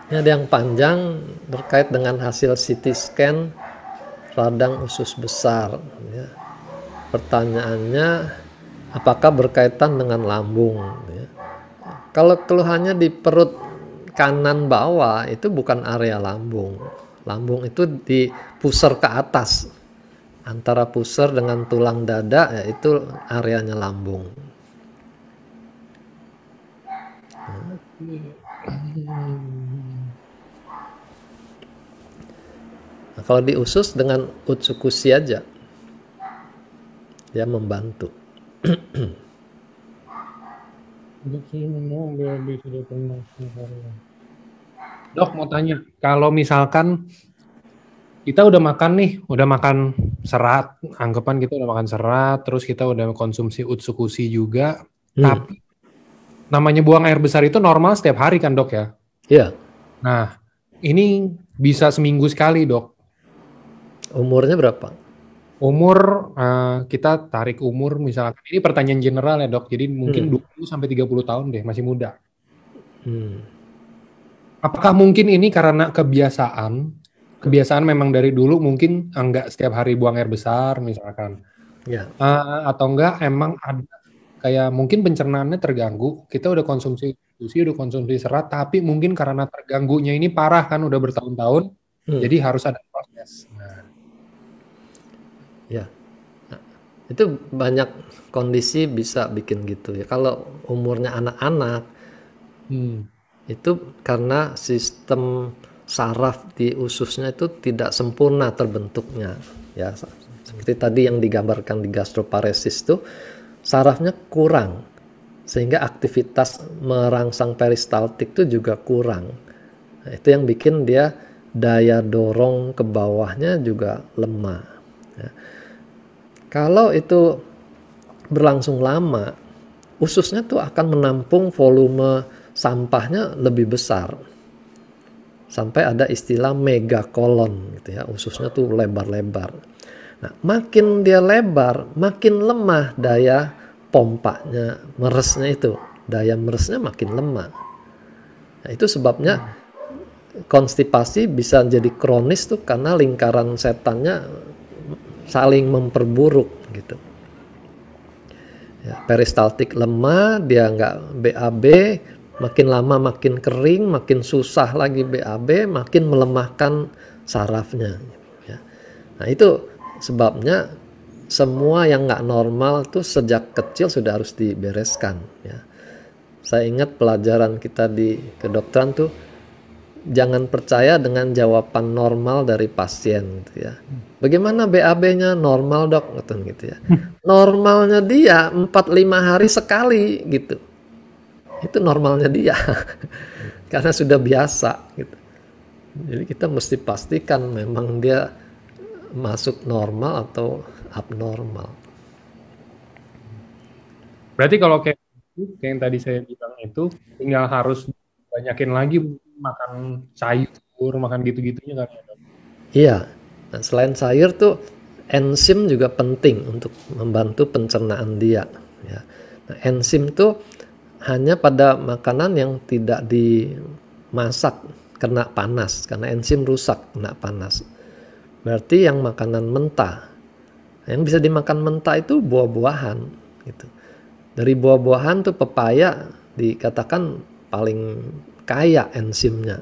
Speaker 2: Ini ada yang panjang terkait dengan hasil CT scan radang usus besar, ya. Pertanyaannya, apakah berkaitan dengan lambung, ya. Kalau keluhannya di perut kanan bawah itu bukan area lambung. Lambung itu di pusar ke atas, antara pusar dengan tulang dada, ya, itu areanya lambung. Nah, kalau di usus dengan utsukushi aja, dia membantu.
Speaker 1: Dok, mau tanya, kalau misalkan kita udah makan nih, udah makan serat, anggapan kita udah makan serat, terus kita udah konsumsi utsukushi juga, tapi namanya buang air besar itu normal setiap hari kan dok ya?
Speaker 2: Iya.
Speaker 1: Nah, ini bisa seminggu sekali dok.
Speaker 2: Umurnya berapa?
Speaker 1: Umur, kita tarik umur misalkan, ini pertanyaan general ya dok, jadi mungkin 20-30 tahun deh, masih muda. Apakah mungkin ini karena kebiasaan memang dari dulu mungkin enggak setiap hari buang air besar misalkan,
Speaker 2: Ya.
Speaker 1: Atau enggak emang ada kayak mungkin pencernaannya terganggu, kita udah konsumsi serat, tapi mungkin karena terganggunya ini parah kan udah bertahun-tahun, jadi harus ada proses.
Speaker 2: Ya, nah, itu banyak kondisi bisa bikin gitu ya. Kalau umurnya anak-anak, itu karena sistem saraf di ususnya itu tidak sempurna terbentuknya. Ya, seperti tadi yang digambarkan di gastroparesis itu, sarafnya kurang, sehingga aktivitas merangsang peristaltik itu juga kurang. Nah, itu yang bikin dia daya dorong ke bawahnya juga lemah. Ya. Kalau itu berlangsung lama, ususnya tuh akan menampung volume sampahnya lebih besar. Sampai ada istilah megakolon gitu ya, ususnya tuh lebar-lebar. Nah, makin dia lebar, makin lemah daya pompanya, meresnya itu. Daya meresnya makin lemah. Nah, itu sebabnya konstipasi bisa jadi kronis tuh karena lingkaran setannya saling memperburuk gitu. Ya, peristaltik lemah, dia nggak BAB, makin lama makin kering, makin susah lagi BAB, makin melemahkan sarafnya. Ya. Nah itu sebabnya semua yang nggak normal tuh sejak kecil sudah harus dibereskan. Ya. Saya ingat pelajaran kita di kedokteran tuh, jangan percaya dengan jawaban normal dari pasien gitu ya. Bagaimana BAB-nya? Normal dok, gitu ya. Normalnya dia 4-5 hari sekali gitu. Itu normalnya dia. Karena sudah biasa gitu. Jadi kita mesti pastikan memang dia masuk normal atau abnormal.
Speaker 1: Berarti kalau kayak yang tadi saya bilang itu tinggal harus banyakin lagi makan sayur, makan gitu-gitunya kan ya dok?
Speaker 2: Iya. Nah, selain sayur tuh enzim juga penting untuk membantu pencernaan dia. Ya. Nah, enzim tuh hanya pada makanan yang tidak dimasak kena panas, karena enzim rusak kena panas. Berarti yang makanan mentah, Yang bisa dimakan mentah itu buah-buahan gitu. Dari buah-buahan tuh pepaya dikatakan paling kaya enzimnya.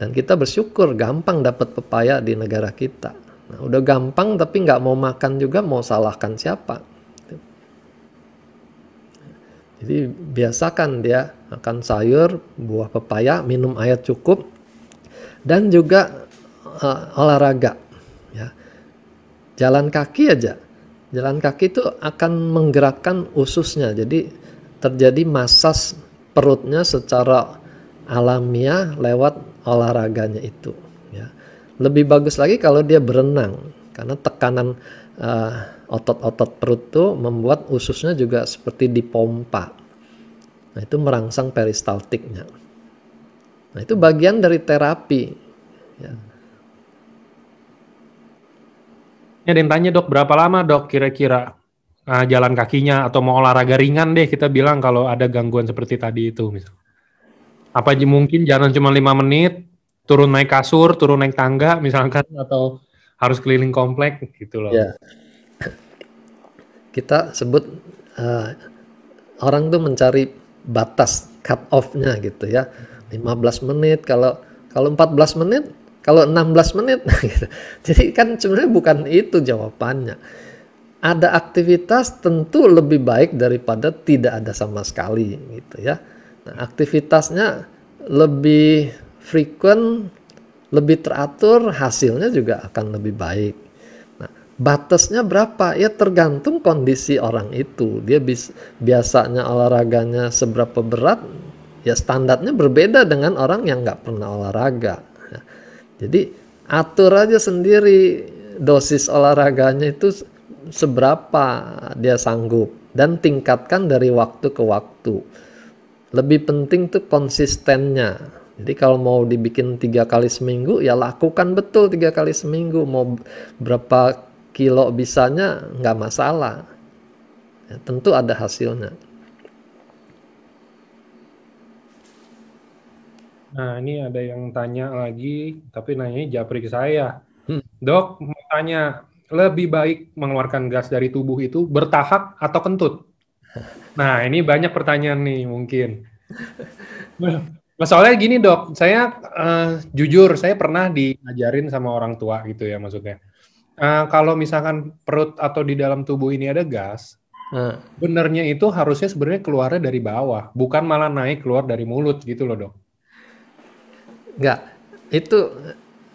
Speaker 2: Dan kita bersyukur gampang dapat pepaya di negara kita. Nah, udah gampang tapi nggak mau makan juga, mau salahkan siapa? Jadi biasakan dia makan sayur, buah pepaya, minum air cukup, dan juga olahraga. Ya. Jalan kaki aja. Jalan kaki itu akan menggerakkan ususnya. Jadi terjadi masas perutnya secara alamiah lewat olahraganya itu. Ya. Lebih bagus lagi kalau dia berenang, karena tekanan otot-otot perut itu membuat ususnya juga seperti dipompa. Nah, itu merangsang peristaltiknya. Nah, itu bagian dari terapi. Ya.
Speaker 1: Ini ada yang tanya, Dok, berapa lama, Dok, kira-kira jalan kakinya, atau mau olahraga ringan deh, kita bilang kalau ada gangguan seperti tadi itu. Misal. Apa mungkin jalan cuma 5 menit, turun naik kasur, turun naik tangga, misalkan, atau harus keliling komplek, gitu loh.
Speaker 2: Ya. Kita sebut orang tuh mencari batas cut off-nya gitu ya. 15 menit, kalau 14 menit, kalau 16 menit gitu. Jadi kan sebenarnya bukan itu jawabannya. Ada aktivitas tentu lebih baik daripada tidak ada sama sekali gitu ya. Nah, aktivitasnya lebih frequent, lebih teratur, hasilnya juga akan lebih baik. Nah, batasnya berapa? Ya tergantung kondisi orang itu. Dia biasanya olahraganya seberapa berat, ya standarnya berbeda dengan orang yang nggak pernah olahraga. Jadi atur aja sendiri dosis olahraganya itu seberapa dia sanggup, dan tingkatkan dari waktu ke waktu. Lebih penting tuh konsistennya. Jadi kalau mau dibikin 3 kali seminggu, ya lakukan betul 3 kali seminggu. Mau berapa kilo bisanya nggak masalah. Ya, tentu ada hasilnya.
Speaker 1: Nah, ini ada yang tanya lagi, tapi nanyanya japri ke saya. Dok, mau tanya, lebih baik mengeluarkan gas dari tubuh itu bertahap atau kentut? Nah, ini banyak pertanyaan nih mungkin. Soalnya gini, Dok, saya jujur, saya pernah diajarin sama orang tua gitu ya maksudnya. Kalau misalkan perut atau di dalam tubuh ini ada gas, benernya itu harusnya sebenarnya keluarnya dari bawah, bukan malah naik keluar dari mulut gitu loh, Dok.
Speaker 2: Enggak, itu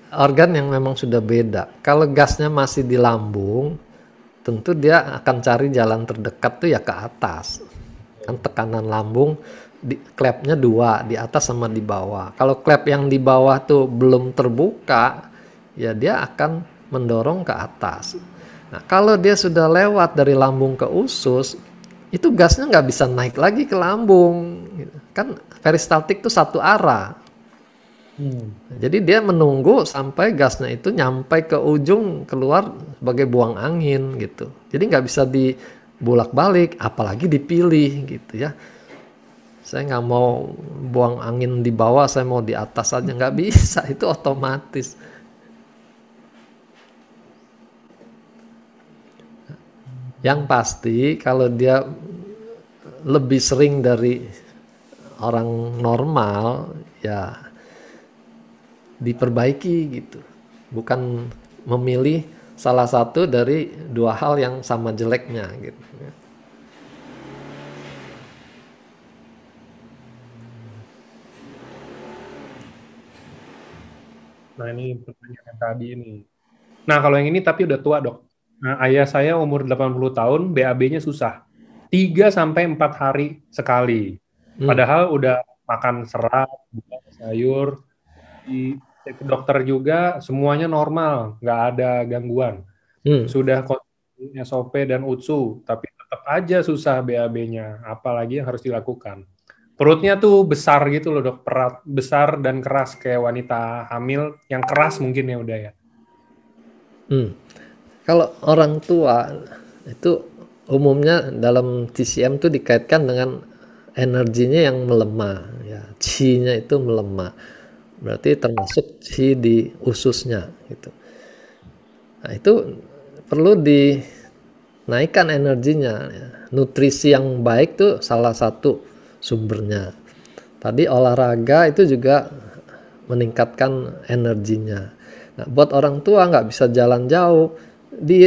Speaker 2: organ yang memang sudah beda. Kalau gasnya masih di lambung, tentu dia akan cari jalan terdekat tuh ya ke atas. Kan tekanan lambung, klepnya 2, di atas sama di bawah. Kalau klep yang di bawah tuh belum terbuka, ya dia akan mendorong ke atas. Nah, kalau dia sudah lewat dari lambung ke usus, itu gasnya nggak bisa naik lagi ke lambung. Kan peristaltik tuh satu arah. Jadi dia menunggu sampai gasnya itu nyampe ke ujung, keluar sebagai buang angin gitu. Jadi nggak bisa dibulak-balik, apalagi dipilih gitu ya. Saya nggak mau buang angin di bawah, saya mau di atas aja, nggak bisa, itu otomatis. Yang pasti kalau dia lebih sering dari orang normal, ya diperbaiki gitu, bukan memilih salah satu dari 2 hal yang sama jeleknya gitu.
Speaker 1: Nah, ini pertanyaan yang tadi ini. Nah, kalau yang ini tapi udah tua, Dok. Nah, ayah saya umur 80 tahun, BAB-nya susah. 3-4 hari sekali. Padahal udah makan serat, buah, sayur, di dokter juga semuanya normal, nggak ada gangguan. Sudah SOP dan UTSU, tapi tetap aja susah BAB-nya. Apalagi yang harus dilakukan. Perutnya tuh besar gitu loh, Dok. Besar dan keras kayak wanita hamil yang keras mungkin ya udah ya.
Speaker 2: Kalau orang tua itu umumnya dalam TCM itu dikaitkan dengan energinya yang melemah, ya, chi-nya itu melemah. Berarti termasuk chi di ususnya gitu. Nah, itu perlu dinaikkan energinya. Ya. Nutrisi yang baik tuh salah satu sumbernya. Tadi olahraga itu juga meningkatkan energinya. Nah, buat orang tua nggak bisa jalan jauh, di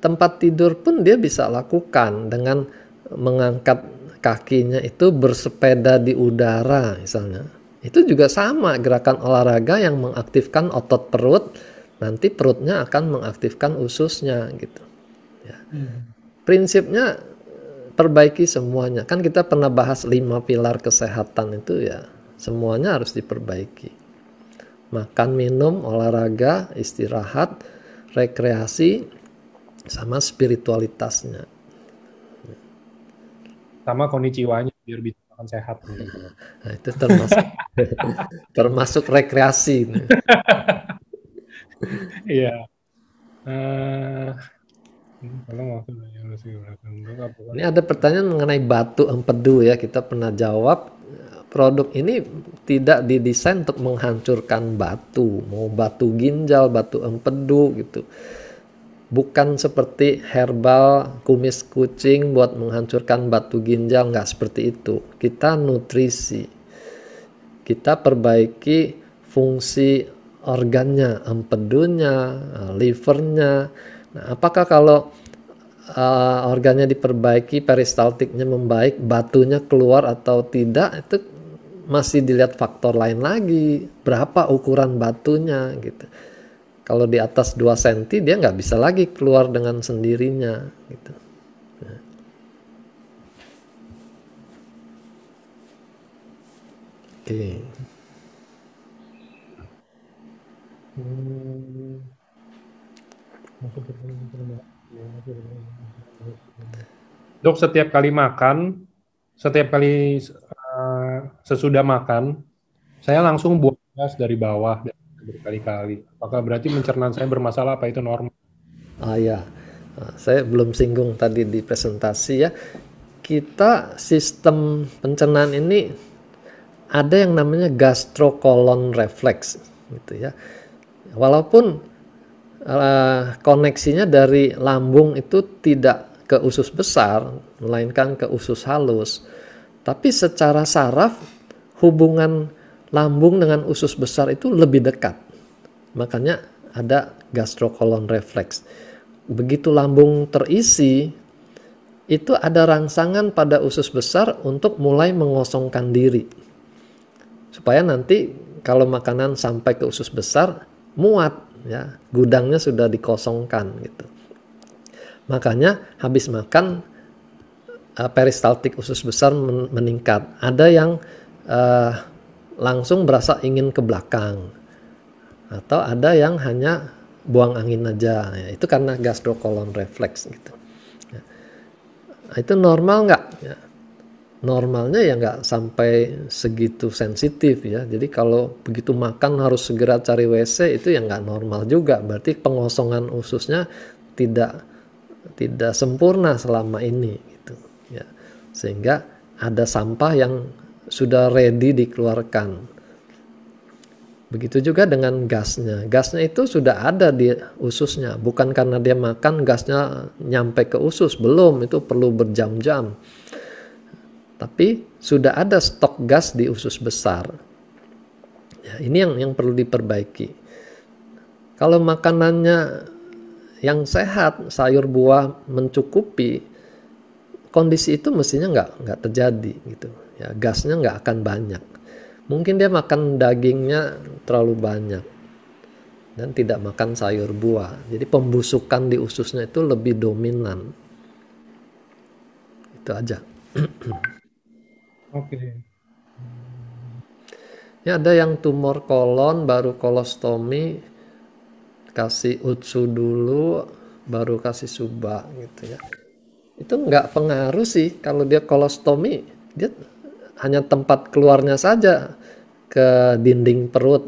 Speaker 2: tempat tidur pun dia bisa lakukan dengan mengangkat kakinya itu bersepeda di udara misalnya. Itu juga sama gerakan olahraga yang mengaktifkan otot perut, nanti perutnya akan mengaktifkan ususnya gitu. Ya. Prinsipnya perbaiki semuanya. Kan kita pernah bahas 5 pilar kesehatan itu ya, semuanya harus diperbaiki. Makan, minum, olahraga, istirahat, rekreasi, sama spiritualitasnya.
Speaker 1: Sama konnichiwa-nya biar bisa makan sehat.
Speaker 2: Nah, itu termasuk termasuk rekreasi.
Speaker 1: Iya.
Speaker 2: Ini ada pertanyaan mengenai batu empedu ya, kita pernah jawab. Produk ini tidak didesain untuk menghancurkan batu, mau batu ginjal, batu empedu gitu. Bukan seperti herbal kumis kucing buat menghancurkan batu ginjal, nggak seperti itu. Kita nutrisi, kita perbaiki fungsi organnya, empedunya, livernya. Nah, apakah kalau organnya diperbaiki, peristaltiknya membaik, batunya keluar atau tidak, itu masih dilihat faktor lain lagi, berapa ukuran batunya gitu. Kalau di atas 2 cm dia nggak bisa lagi keluar dengan sendirinya gitu. Oke.
Speaker 1: Dok, setiap kali sesudah makan, saya langsung buang gas dari bawah berkali-kali. Apakah berarti pencernaan saya bermasalah? Apa itu normal?
Speaker 2: Ya, saya belum singgung tadi di presentasi ya. Kita sistem pencernaan ini ada yang namanya gastrocolon reflex, gitu ya. Walaupun koneksinya dari lambung itu tidak ke usus besar, melainkan ke usus halus. Tapi secara saraf, hubungan lambung dengan usus besar itu lebih dekat. Makanya ada gastrocolon reflex. Begitu lambung terisi, itu ada rangsangan pada usus besar untuk mulai mengosongkan diri. Supaya nanti kalau makanan sampai ke usus besar, muat, ya, gudangnya sudah dikosongkan gitu. Makanya habis makan peristaltik usus besar meningkat. Ada yang langsung berasa ingin ke belakang, atau ada yang hanya buang angin aja. Ya, itu karena gastrocolon reflex gitu. Ya. Itu normal nggak? Ya. Normalnya ya nggak sampai segitu sensitif ya. Jadi kalau begitu makan harus segera cari WC, itu ya nggak normal juga. Berarti pengosongan ususnya tidak sempurna selama ini gitu ya, sehingga ada sampah yang sudah ready dikeluarkan. Begitu juga dengan gasnya itu sudah ada di ususnya, bukan karena dia makan gasnya nyampe ke usus, belum, itu perlu berjam-jam, tapi sudah ada stok gas di usus besar ya. Ini yang perlu diperbaiki. Kalau makanannya yang sehat, sayur buah mencukupi, kondisi itu mestinya nggak terjadi gitu ya, gasnya nggak akan banyak. Mungkin dia makan dagingnya terlalu banyak dan tidak makan sayur buah, jadi pembusukan di ususnya itu lebih dominan. Itu aja.
Speaker 1: Oke.
Speaker 2: Ya, ada yang tumor kolon baru kolostomi, kasih utsu dulu baru kasih suba gitu ya. Itu nggak pengaruh sih. Kalau dia kolostomi, dia hanya tempat keluarnya saja ke dinding perut,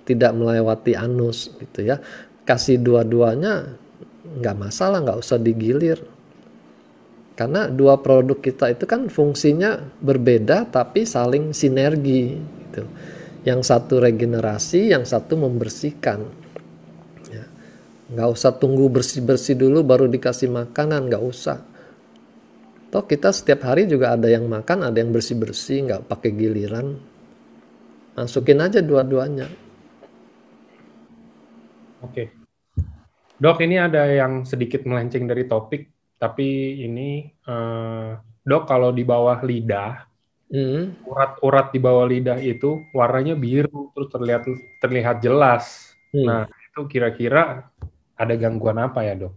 Speaker 2: tidak melewati anus gitu ya. Kasih dua-duanya nggak masalah, nggak usah digilir. Karena dua produk kita itu kan fungsinya berbeda tapi saling sinergi gitu. Yang satu regenerasi, yang satu membersihkan. Nggak usah tunggu bersih-bersih dulu baru dikasih makanan, nggak usah. Toh kita setiap hari juga ada yang makan, ada yang bersih-bersih, nggak pakai giliran. Masukin aja dua-duanya.
Speaker 1: Oke. Dok, ini ada yang sedikit melenceng dari topik, tapi ini, dok, kalau di bawah lidah,
Speaker 2: Hmm.
Speaker 1: urat-urat di bawah lidah itu warnanya biru, terus terlihat jelas.
Speaker 2: Hmm.
Speaker 1: Nah, itu kira-kira ada gangguan apa ya, dok?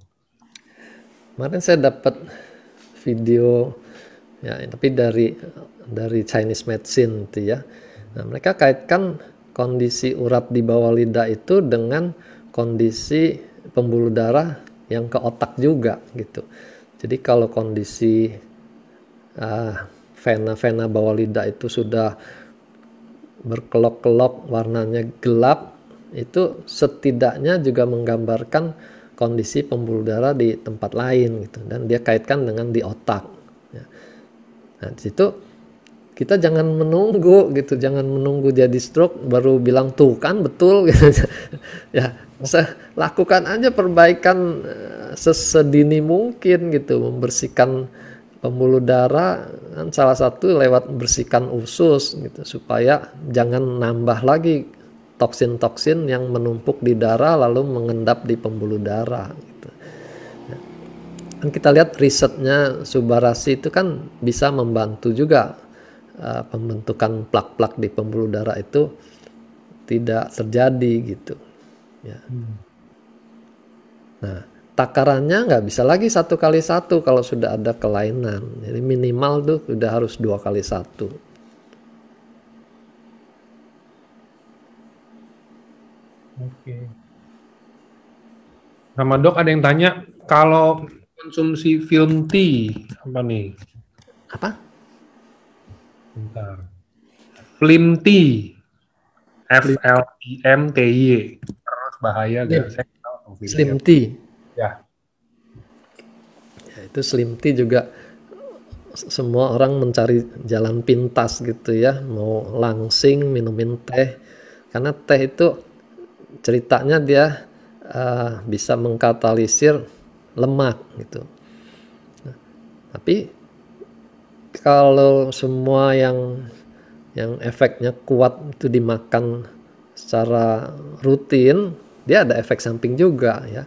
Speaker 2: Kemarin saya dapat video ya, tapi dari Chinese medicine itu ya. Nah, mereka kaitkan kondisi urat di bawah lidah itu dengan kondisi pembuluh darah yang ke otak juga gitu. Jadi kalau kondisi vena-vena bawah lidah itu sudah berkelok-kelok, warnanya gelap, itu setidaknya juga menggambarkan kondisi pembuluh darah di tempat lain gitu, dan dia kaitkan dengan di otak. Ya. Nah, di situ kita jangan menunggu gitu, jangan menunggu jadi stroke baru bilang tuh kan betul gitu. Ya, lakukan aja perbaikan sesedini mungkin gitu, membersihkan pembuluh darah kan salah satu lewat bersihkan usus gitu, supaya jangan nambah lagi toksin-toksin yang menumpuk di darah lalu mengendap di pembuluh darah gitu. Kan kita lihat risetnya Subarasi itu kan bisa membantu juga pembentukan plak-plak di pembuluh darah itu tidak terjadi gitu ya. Nah, takarannya nggak bisa lagi 1 kali 1 kalau sudah ada kelainan. Jadi minimal tuh sudah harus 2 kali 1.
Speaker 1: Oke. Sama dok ada yang tanya, kalau konsumsi film tea, apa nih?
Speaker 2: Apa?
Speaker 1: Bentar. Film tea. FLIMTY. Terus bahaya
Speaker 2: Slim,
Speaker 1: gak? Saya tahu
Speaker 2: slim
Speaker 1: filmnya.
Speaker 2: tea.
Speaker 1: Ya.
Speaker 2: Ya, itu slim tea juga semua orang mencari jalan pintas gitu ya, mau langsing minumin teh. Karena teh itu ceritanya dia bisa mengkatalisir lemak gitu. Tapi kalau semua yang efeknya kuat itu dimakan secara rutin, dia ada efek samping juga ya.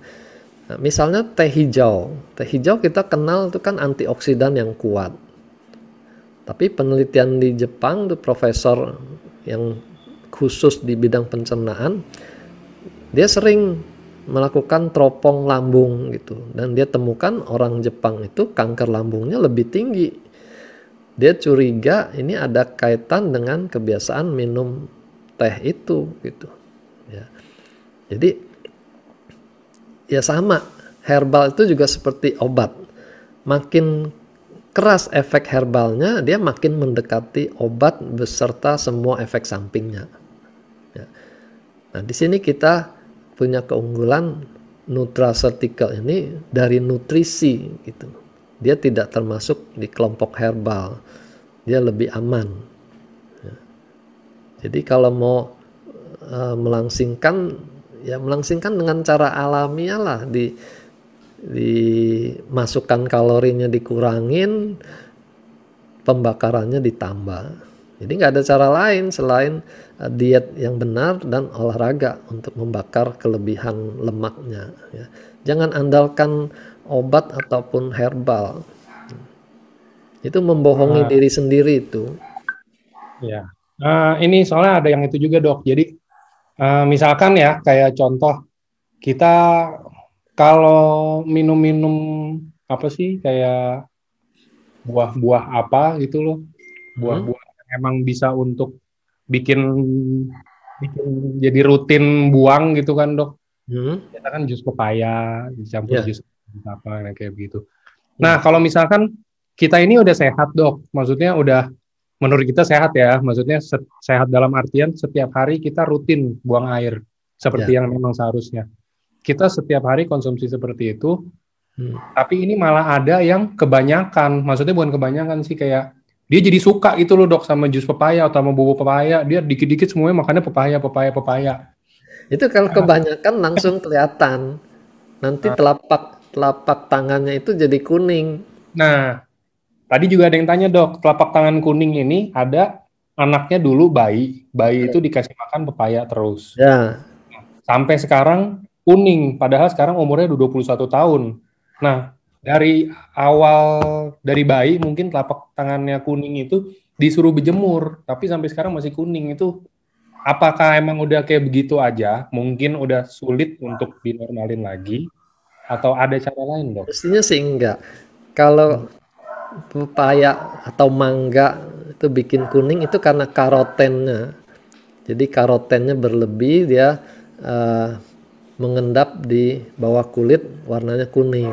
Speaker 2: Nah, misalnya teh hijau kita kenal itu kan antioksidan yang kuat. Tapi penelitian di Jepang tuh profesor yang khusus di bidang pencernaan, dia sering melakukan teropong lambung gitu, dan dia temukan orang Jepang itu kanker lambungnya lebih tinggi. Dia curiga ini ada kaitan dengan kebiasaan minum teh itu gitu ya. Jadi ya sama, herbal itu juga seperti obat, makin keras efek herbalnya dia makin mendekati obat beserta semua efek sampingnya ya. Nah, di sini kita punya keunggulan nutraceutical ini dari nutrisi gitu. Dia tidak termasuk di kelompok herbal, dia lebih aman ya. Jadi kalau mau melangsingkan dengan cara alamiah lah, dimasukkan kalorinya dikurangin, pembakarannya ditambah. Jadi nggak ada cara lain selain diet yang benar dan olahraga untuk membakar kelebihan lemaknya ya. Jangan andalkan obat ataupun herbal, itu membohongi diri sendiri itu
Speaker 1: Ya. Ini soalnya ada yang itu juga dok. Jadi misalkan ya kayak contoh kita kalau minum-minum apa sih kayak buah-buah apa gitu loh, buah-buah yang emang bisa untuk bikin bikin jadi rutin buang gitu kan dok. Kita kan jus pepaya dicampur
Speaker 2: ya.
Speaker 1: jus apa kayak begitu. Nah kalau misalkan kita ini udah sehat dok, maksudnya udah menurut kita sehat ya, maksudnya sehat dalam artian setiap hari kita rutin buang air seperti yang memang seharusnya. Kita setiap hari konsumsi seperti itu, tapi ini malah ada yang kebanyakan, maksudnya bukan kebanyakan sih, kayak dia jadi suka gitu loh dok sama jus pepaya atau sama bubuk pepaya, dia dikit-dikit semuanya makannya pepaya.
Speaker 2: Itu kalau kebanyakan langsung kelihatan nanti telapak telapak tangannya itu jadi kuning.
Speaker 1: Nah, tadi juga ada yang tanya dok, telapak tangan kuning ini ada anaknya dulu bayi, bayi itu dikasih makan pepaya terus.
Speaker 2: Ya,
Speaker 1: Sampai sekarang kuning, padahal sekarang umurnya udah 21 tahun. Nah, dari awal dari bayi mungkin telapak tangannya kuning itu disuruh berjemur, tapi sampai sekarang masih kuning itu. Apakah emang udah kayak begitu aja? Mungkin udah sulit untuk dinormalin lagi, atau ada cara lain dok?
Speaker 2: mestinya sih enggak. Kalau pepaya atau mangga itu bikin kuning itu karena karotennya. Jadi karotennya berlebih, dia eh, mengendap di bawah kulit, warnanya kuning.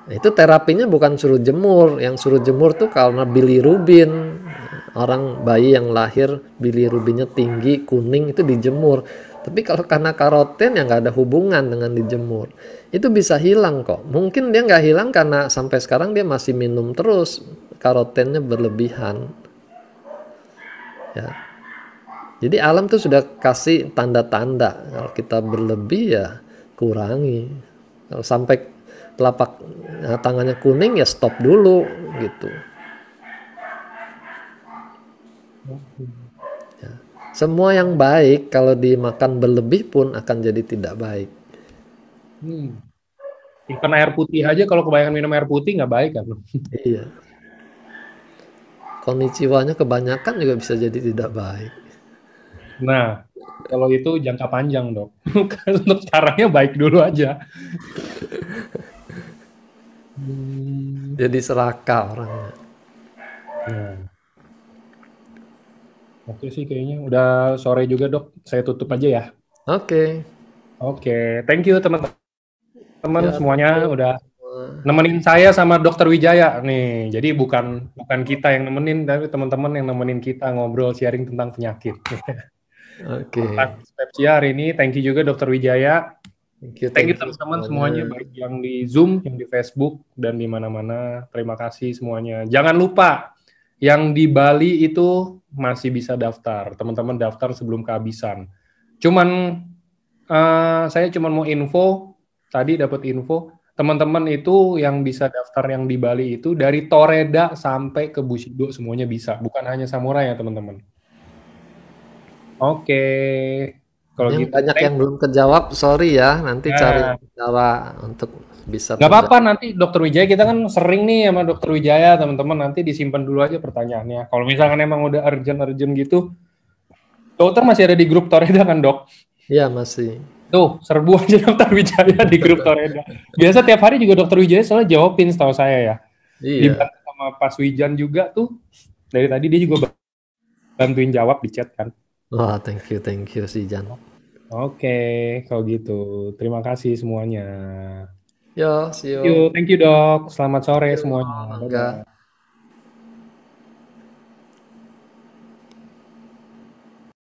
Speaker 2: Nah, itu terapinya bukan suruh jemur. Yang suruh jemur tuh karena bilirubin. Orang bayi yang lahir bilirubinnya tinggi, kuning, itu dijemur. Tapi kalau karena karoten ya nggak ada hubungan dengan dijemur. Itu bisa hilang kok. Mungkin dia nggak hilang karena sampai sekarang dia masih minum terus. Karotennya berlebihan. Ya. Jadi alam tuh sudah kasih tanda-tanda. Kalau kita berlebih ya kurangi. Kalau sampai telapak tangannya kuning ya stop dulu gitu. Ya. Semua yang baik kalau dimakan berlebih pun akan jadi tidak baik.
Speaker 1: Even air putih aja kalau kebanyakan minum air putih nggak baik kan?
Speaker 2: Iya. Konnichiwa-nya kebanyakan juga bisa jadi tidak baik.
Speaker 1: Nah, kalau itu jangka panjang dok. Untuk sekarangnya baik dulu aja.
Speaker 2: Jadi serakah orangnya.
Speaker 1: Nah, oke sih kayaknya udah sore juga dok. Saya tutup aja ya.
Speaker 2: Oke.
Speaker 1: Oke, thank you teman-teman
Speaker 2: Ya,
Speaker 1: semuanya
Speaker 2: thank you
Speaker 1: udah
Speaker 2: semua.
Speaker 1: nemenin saya sama Dokter Wijaya nih. Jadi bukan bukan kita yang nemenin, tapi teman-teman yang nemenin kita ngobrol sharing tentang penyakit.
Speaker 2: Oke.
Speaker 1: Pepsia hari ini, thank you juga Dokter Wijaya. Thank you
Speaker 2: Thank you
Speaker 1: teman-teman semuanya,
Speaker 2: semuanya.
Speaker 1: baik yang di Zoom, yang di Facebook, dan di mana-mana. Terima kasih semuanya. Jangan lupa, yang di Bali itu masih bisa daftar. Teman-teman daftar sebelum kehabisan. Saya cuma mau info, tadi dapat info, teman-teman itu yang bisa daftar yang di Bali itu dari Toreda sampai ke Bushido semuanya bisa, bukan hanya samurai ya teman-teman. Oke, kalau
Speaker 2: Yang
Speaker 1: gitu,
Speaker 2: banyak yang belum kejawab, sorry ya. Nanti cari
Speaker 1: nah,
Speaker 2: cara untuk bisa
Speaker 1: nggak apa-apa
Speaker 2: terjawab.
Speaker 1: nanti Dokter Wijaya kita kan sering nih sama Dokter Wijaya teman-teman, nanti disimpan dulu aja pertanyaannya. Kalau misalkan emang udah urgent-urgent gitu, dokter masih ada di grup Toreda kan dok?
Speaker 2: Iya masih.
Speaker 1: Tuh, serbu aja Dokter Wijaya di grup Toreda. Biasa tiap hari juga Dokter Wijaya selalu jawabin setahu saya ya.
Speaker 2: Iya.
Speaker 1: Dibantu sama Pas Wijan juga tuh. Dari tadi dia juga bantuin jawab di chat kan.
Speaker 2: Wah, thank you si Jan.
Speaker 1: Oke, kalau gitu. Terima kasih semuanya.
Speaker 2: Yo, see
Speaker 1: Thank you,
Speaker 2: you.
Speaker 1: thank you dok. Selamat sore
Speaker 2: Yo,
Speaker 1: semuanya.
Speaker 2: Angga.
Speaker 1: Bye-bye.